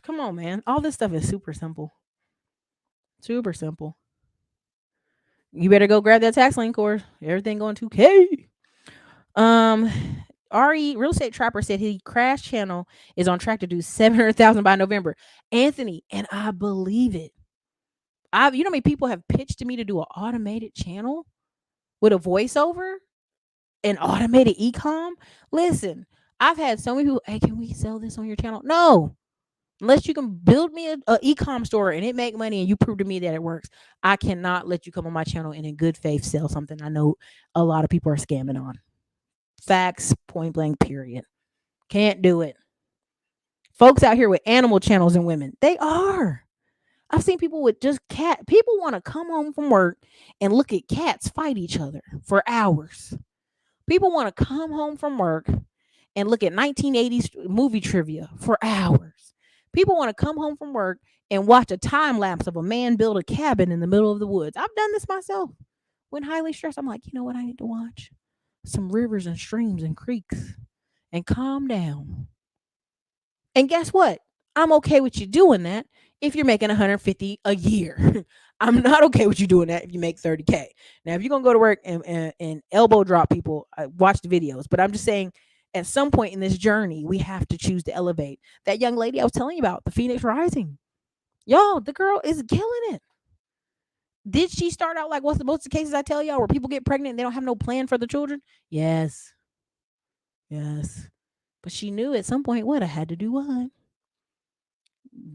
Come on, man. All this stuff is super simple. Super simple. You better go grab that tax lien course. Everything going 2K. Um, RE Real Estate Trapper said his crash channel is on track to do 700,000 by November. Anthony, and I believe it. You know how many people have pitched to me to do an automated channel with a voiceover and automated ecom? Listen, I've had so many people, hey, can we sell this on your channel? No. Unless you can build me a ecom store and it make money and you prove to me that it works, I cannot let you come on my channel and in good faith sell something I know a lot of people are scamming on. Facts, point blank, period. Can't do it. Folks out here with animal channels and women, they are. I've seen people with just cat. People want to come home from work and look at cats fight each other for hours. People want to come home from work and look at 1980s movie trivia for hours. People want to come home from work and watch a time lapse of a man build a cabin in the middle of the woods. I've done this myself. When highly stressed, I'm like, you know what I need to watch? Some rivers and streams and creeks and calm down. And guess what? I'm okay with you doing that if you're making 150 a year. I'm not okay with you doing that if you make 30K. Now, if you're going to go to work and elbow drop people, watch the videos. But I'm just saying, at some point in this journey, we have to choose to elevate. That young lady I was telling you about, the Phoenix Rising. Yo, the girl is killing it. Did she start out like what's most of the cases I tell y'all where people get pregnant and they don't have no plan for the children? Yes. Yes. But she knew at some point what I had to do what?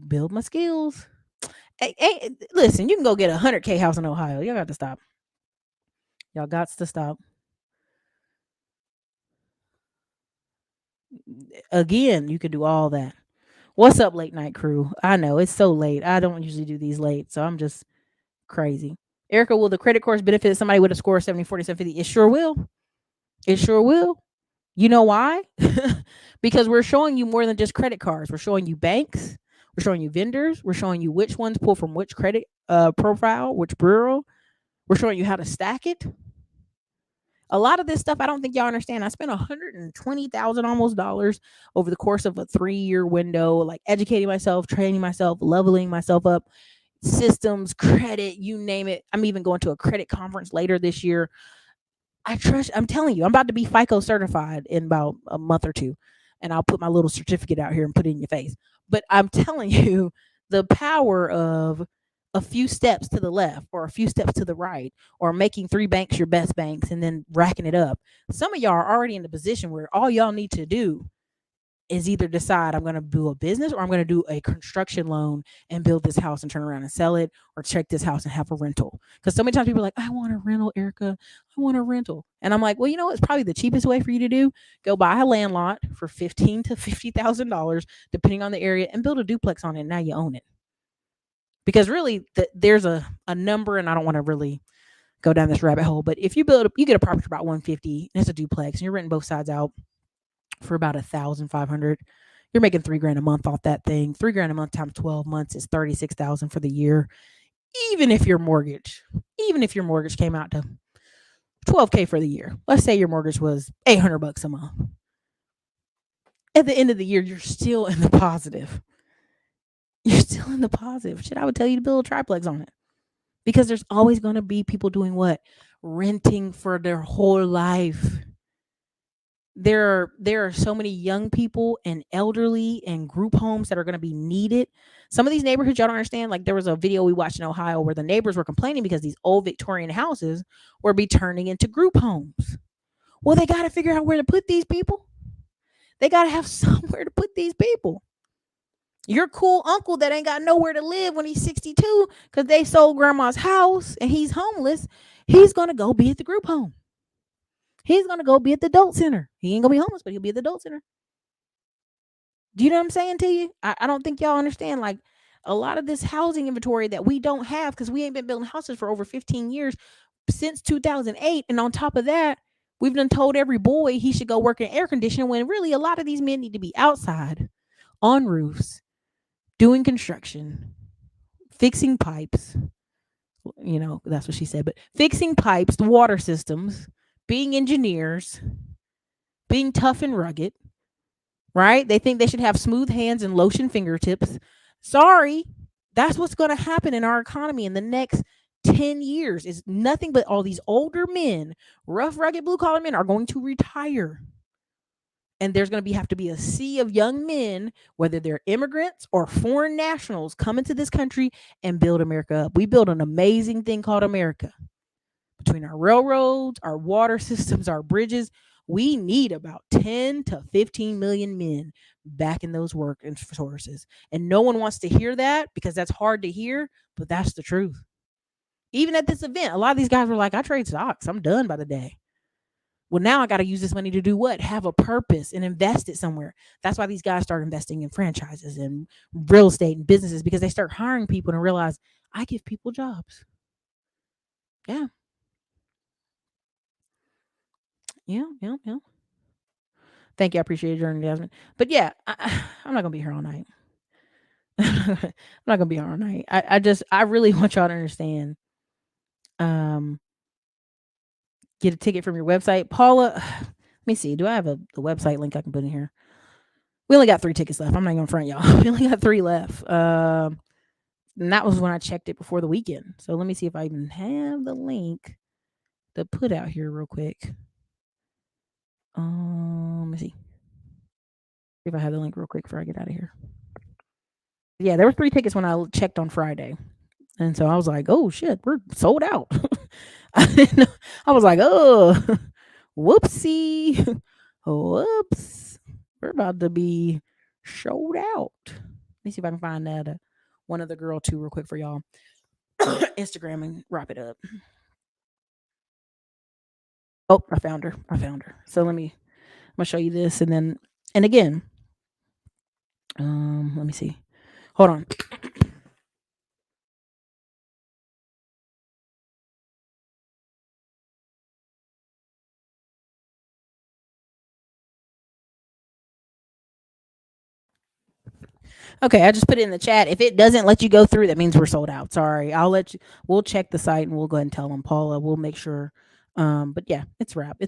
Build my skills. Hey, listen, you can go get a 100K house in Ohio. Y'all got to stop. Y'all got to stop. Again, you could do all that. What's up, late night crew? I know it's so late. I don't usually do these late, so I'm just crazy. Ericka, will the credit course benefit somebody with a score of 70, 47, 50? It sure will. It sure will. You know why? Because we're showing you more than just credit cards. We're showing you banks. We're showing you vendors. We're showing you which ones pull from which credit profile, which bureau. We're showing you how to stack it. A lot of this stuff, I don't think y'all understand. I spent $120,000 almost dollars over the course of a 3-year window, like educating myself, training myself, leveling myself up, systems, credit, you name it. I'm even going to a credit conference later this year. I'm telling you, I'm about to be FICO certified in about a month or two. And I'll put my little certificate out here and put it in your face. But I'm telling you, the power of a few steps to the left or a few steps to the right, or making 3 banks your best banks and then racking it up. Some of y'all are already in the position where all y'all need to do is either decide I'm going to do a business or I'm going to do a construction loan and build this house and turn around and sell it, or check this house and have a rental. Because so many times people are like, I want a rental, Ericka. I want a rental. And I'm like, well, you know, it's probably the cheapest way for you to do. Go buy a land lot for $15,000 to $50,000, depending on the area, and build a duplex on it. And now you own it. Because really, there's a number, and I don't want to really go down this rabbit hole. But if you get a property for about 150, and it's a duplex, and you're renting both sides out for about 1,500, you're making $3,000 a month off that thing. $3,000 a month times 12 months is 36,000 for the year. Even if your mortgage came out to $12K for the year, let's say your mortgage was $800 a month. At the end of the year, you're still in the positive. You're still in the positive. Shit, I would tell you to build a triplex on it. Because there's always going to be people doing what? Renting for their whole life. There are so many young people and elderly and group homes that are going to be needed. Some of these neighborhoods y'all don't understand. Like, there was a video we watched in Ohio where the neighbors were complaining because these old Victorian houses were be turning into group homes. Well, they got to figure out where to put these people. They got to have somewhere to put these people. Your cool uncle that ain't got nowhere to live when he's 62 because they sold grandma's house and he's homeless, he's going to go be at the group home. He's going to go be at the adult center. He ain't going to be homeless, but he'll be at the adult center. Do you know what I'm saying to you? I don't think y'all understand. Like, a lot of this housing inventory that we don't have because we ain't been building houses for over 15 years since 2008. And on top of that, we've done told every boy he should go work in air conditioning when really a lot of these men need to be outside on roofs, doing construction, fixing pipes, that's what she said, but fixing pipes, the water systems, being engineers, being tough and rugged, right? They think they should have smooth hands and lotion fingertips. Sorry, that's what's going to happen in our economy in the next 10 years is nothing but all these older men, rough, rugged, blue collar men are going to retire. And there's going to have to be a sea of young men, whether they're immigrants or foreign nationals, come into this country and build America up. We build an amazing thing called America. Between our railroads, our water systems, our bridges, we need about 10 to 15 million men back in those work sources. And no one wants to hear that because that's hard to hear, but that's the truth. Even at this event, a lot of these guys were like, I trade stocks. I'm done by the day. Well, now I got to use this money to do what? Have a purpose and invest it somewhere. That's why these guys start investing in franchises and real estate and businesses, because they start hiring people and realize I give people jobs. Yeah. Yeah. Thank you. I appreciate your journey, Jasmine. But yeah, I'm not going to be here all night. I'm not going to be here all night. I really want y'all to understand. Get a ticket from your website. Paula, let me see. Do I have the website link I can put in here? We only got 3 tickets left. I'm not going to front y'all. We only got 3 left. And that was when I checked it before the weekend. So let me see if I even have the link to put out here real quick. Let me see if I have the link real quick before I get out of here. Yeah, there were 3 tickets when I checked on Friday. And so I was like, oh shit, we're sold out. I was like, oh, whoopsie. Whoops. We're about to be sold out. Let me see if I can find that one other girl too real quick for y'all. Instagram and wrap it up. Oh, I found her. So I'm gonna show you this and again. Let me see. Hold on. Okay, I just put it in the chat. If it doesn't let you go through, that means we're sold out. Sorry. We'll check the site and we'll go ahead and tell them, Paula. We'll make sure. But yeah, it's wrapped.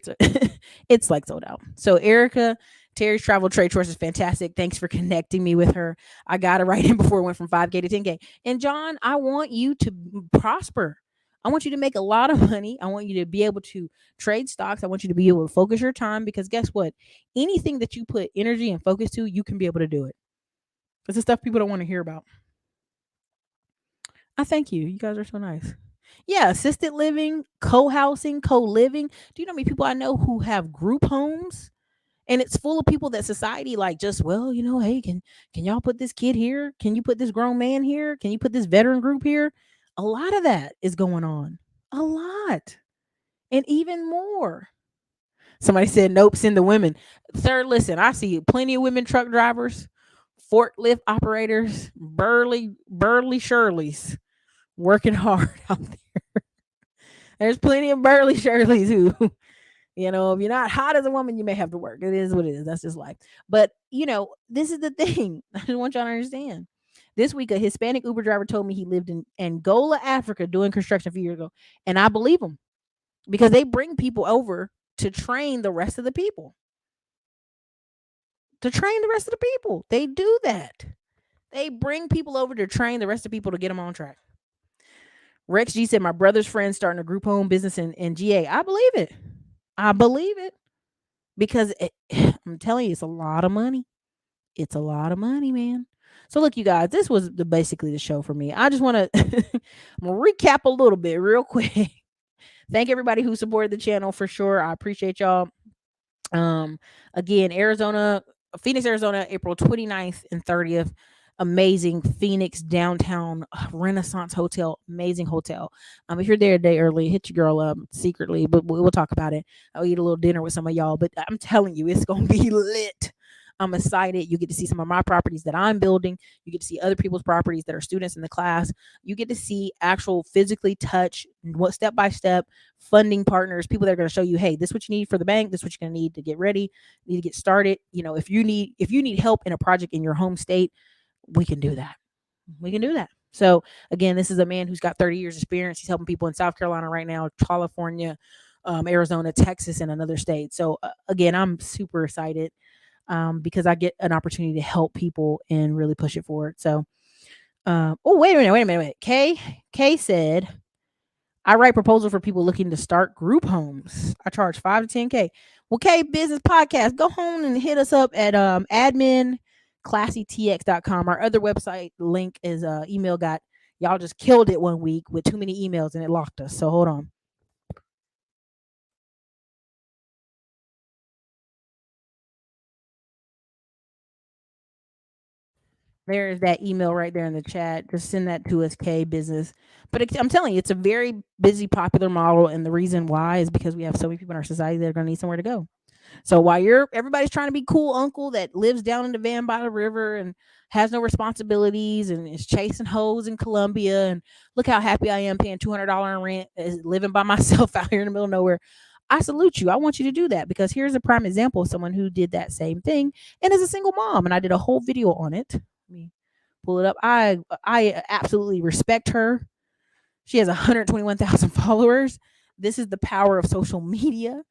It's like sold out. So Ericka, Terry's Travel Trade Choice is fantastic. Thanks for connecting me with her. I got it right in before it went from 5K to 10K. And John, I want you to prosper. I want you to make a lot of money. I want you to be able to trade stocks. I want you to be able to focus your time, because guess what? Anything that you put energy and focus to, you can be able to do it. It's the stuff people don't want to hear about. I thank you. You guys are so nice. Yeah, assisted living, co-housing, co-living. Do you know how many people I know who have group homes? And it's full of people that society like just, well, hey, can y'all put this kid here? Can you put this grown man here? Can you put this veteran group here? A lot of that is going on. A lot. And even more. Somebody said, nope, send the women. Sir, listen, I see plenty of women truck drivers, forklift operators, burly Shirleys working hard out there. There's plenty of burly Shirleys who, if you're not hot as a woman, you may have to work. It is what it is. That's just life. But, this is the thing. I just want y'all to understand. This week, a Hispanic Uber driver told me he lived in Angola, Africa, doing construction a few years ago. And I believe him, because they bring people over to train the rest of the people. They do that. They bring people over to train the rest of the people to get them on track. Rex G said, my brother's friend starting a group home business in GA. I believe it. Because I'm telling you, it's a lot of money. It's a lot of money, man. So look, you guys, this was basically the show for me. I just want to recap a little bit real quick. Thank everybody who supported the channel for sure. I appreciate y'all. Again, Phoenix, Arizona, April 29th and 30th. Amazing Phoenix downtown Renaissance Hotel. Amazing hotel. If you're there a day early, hit your girl up secretly, but we'll talk about it. I'll eat a little dinner with some of y'all, but I'm telling you, it's going to be lit. I'm excited. You get to see some of my properties that I'm building. You get to see other people's properties that are students in the class. You get to see actual physically touch, what step by step funding partners, people that are going to show you, hey, this is what you need for the bank. This is what you're going to need to get ready. You need to get started. If you need help in a project in your home state, we can do that. So again, this is a man who's got 30 years experience. He's helping people in South Carolina right now, California, Arizona, Texas, and another state. So again, I'm super excited because I get an opportunity to help people and really push it forward. So, oh, wait a minute. Kay said, I write proposals for people looking to start group homes. I charge 5 to 10K. Well, Kay Business Podcast, go home and hit us up at admin classytx.com. Our other website link is email got y'all just killed it one week with too many emails and it locked us. So hold on. There's that email right there in the chat. Just send that to us, K Business. But I'm telling you, it's a very busy, popular model. And the reason why is because we have so many people in our society that are going to need somewhere to go. So while everybody's trying to be cool uncle that lives down in the van by the river and has no responsibilities and is chasing hoes in Colombia, and look how happy I am paying $200 in rent, is living by myself out here in the middle of nowhere. I salute you. I want you to do that because here's a prime example of someone who did that same thing and is a single mom. And I did a whole video on it. Let me pull it up. I absolutely respect her. She has 121,000 followers. This is the power of social media.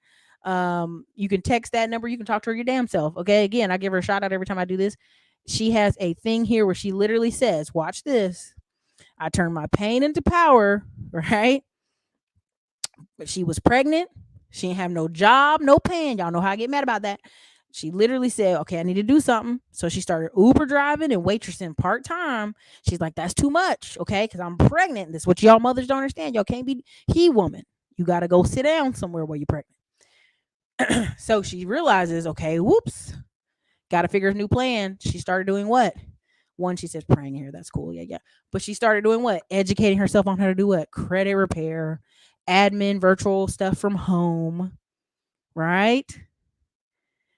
You can text that number. You can talk to her your damn self. Okay. Again, I give her a shout out every time I do this. She has a thing here where she literally says, watch this. I turn my pain into power. Right. But she was pregnant. She didn't have no job, no paying. Y'all know how I get mad about that. She literally said, okay, I need to do something. So she started Uber driving and waitressing part-time. She's like, that's too much. Okay. Cause I'm pregnant. This is what y'all mothers don't understand. Y'all can't be he woman. You got to go sit down somewhere where you're pregnant. So she realizes, okay, whoops, got to figure a new plan. She started doing what? One, she says praying here. That's cool. Yeah. But she started doing what? Educating herself on how to do what? Credit repair, admin, virtual stuff from home. Right.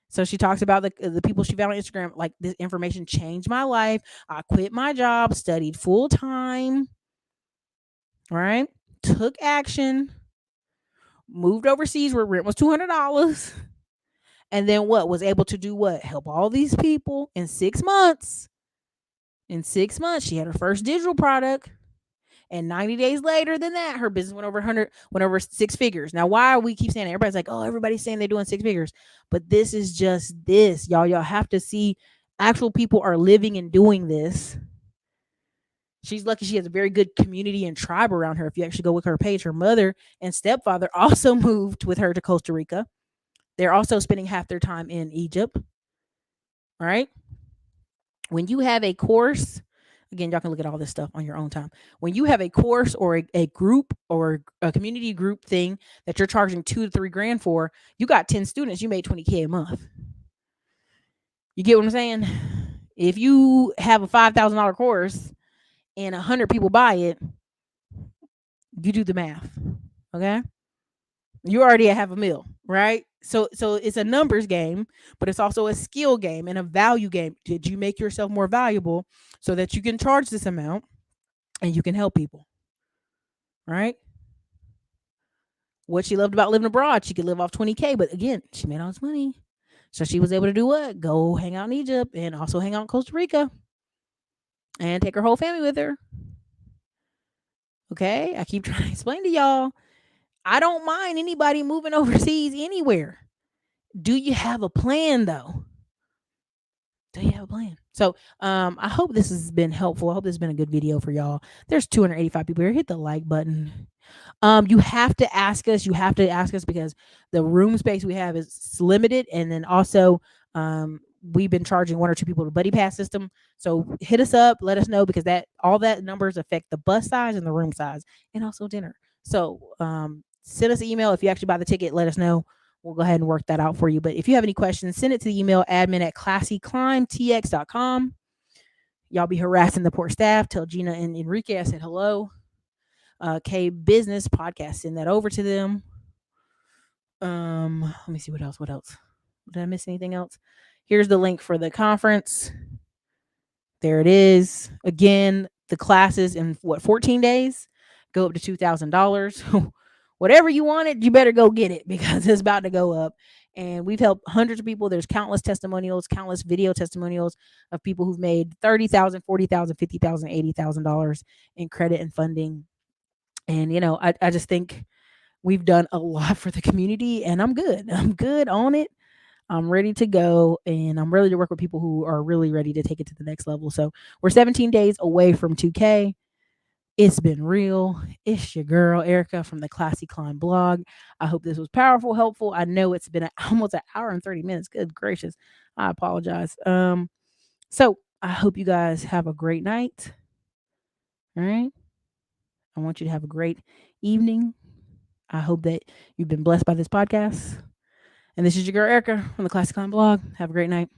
So she talks about the people she found on Instagram. Like, this information changed my life. I quit my job, studied full time. Right. Took action. Moved overseas where rent was $200. And then what? Was able to do what? Help all these people in 6 months. In 6 months, she had her first digital product. And 90 days later than that, her business went over 6 figures. Now, why we keep saying that? Everybody's like, oh, everybody's saying they're doing 6 figures. But this is just this. Y'all have to see actual people are living and doing this. She's lucky she has a very good community and tribe around her. If you actually go with her page, her mother and stepfather also moved with her to Costa Rica. They're also spending half their time in Egypt. All right. When you have a course, again, y'all can look at all this stuff on your own time. When you have a course or a group or a community group thing that you're charging $2 to $3 grand for, you got 10 students, you made $20K a month. You get what I'm saying? If you have a $5,000 course and 100 people buy it, you do the math. Okay. You already have a meal, right? So it's a numbers game, but it's also a skill game and a value game. Did you make yourself more valuable so that you can charge this amount and you can help people? Right? What she loved about living abroad, she could live off 20K, but again, she made all this money. So she was able to do what? Go hang out in Egypt and also hang out in Costa Rica and take her whole family with her. Okay? I keep trying to explain to y'all. I don't mind anybody moving overseas anywhere. Do you have a plan though? Do you have a plan? So I hope this has been helpful. I hope this has been a good video for y'all. There's 285 people here. Hit the like button. You have to ask us. You have to ask us because the room space we have is limited. And then also we've been charging 1 or 2 people the buddy pass system. So hit us up. Let us know because all that numbers affect the bus size and the room size and also dinner. So send us an email. If you actually buy the ticket, let us know. We'll go ahead and work that out for you. But if you have any questions, send it to the email admin@classyclimbtx.com. Y'all be harassing the poor staff. Tell Gina and Enrique I said hello. K Business Podcast, send that over to them. Let me see what else. Did I miss anything else? Here's the link for the conference. There it is. Again, the classes in 14 days go up to $2,000. Whatever you wanted, you better go get it because it's about to go up. And we've helped hundreds of people. There's countless testimonials, countless video testimonials of people who've made $30,000, $40,000, $50,000, $80,000 in credit and funding. And I just think we've done a lot for the community, and I'm good. I'm good on it. I'm ready to go, and I'm ready to work with people who are really ready to take it to the next level. So we're 17 days away from 2K. It's been real. It's your girl, Ericka from the Classy Climb blog. I hope this was powerful, helpful. I know it's been almost an hour and 30 minutes. Good gracious. I apologize. So I hope you guys have a great night. All right. I want you to have a great evening. I hope that you've been blessed by this podcast. And this is your girl, Ericka from the Classy Climb blog. Have a great night.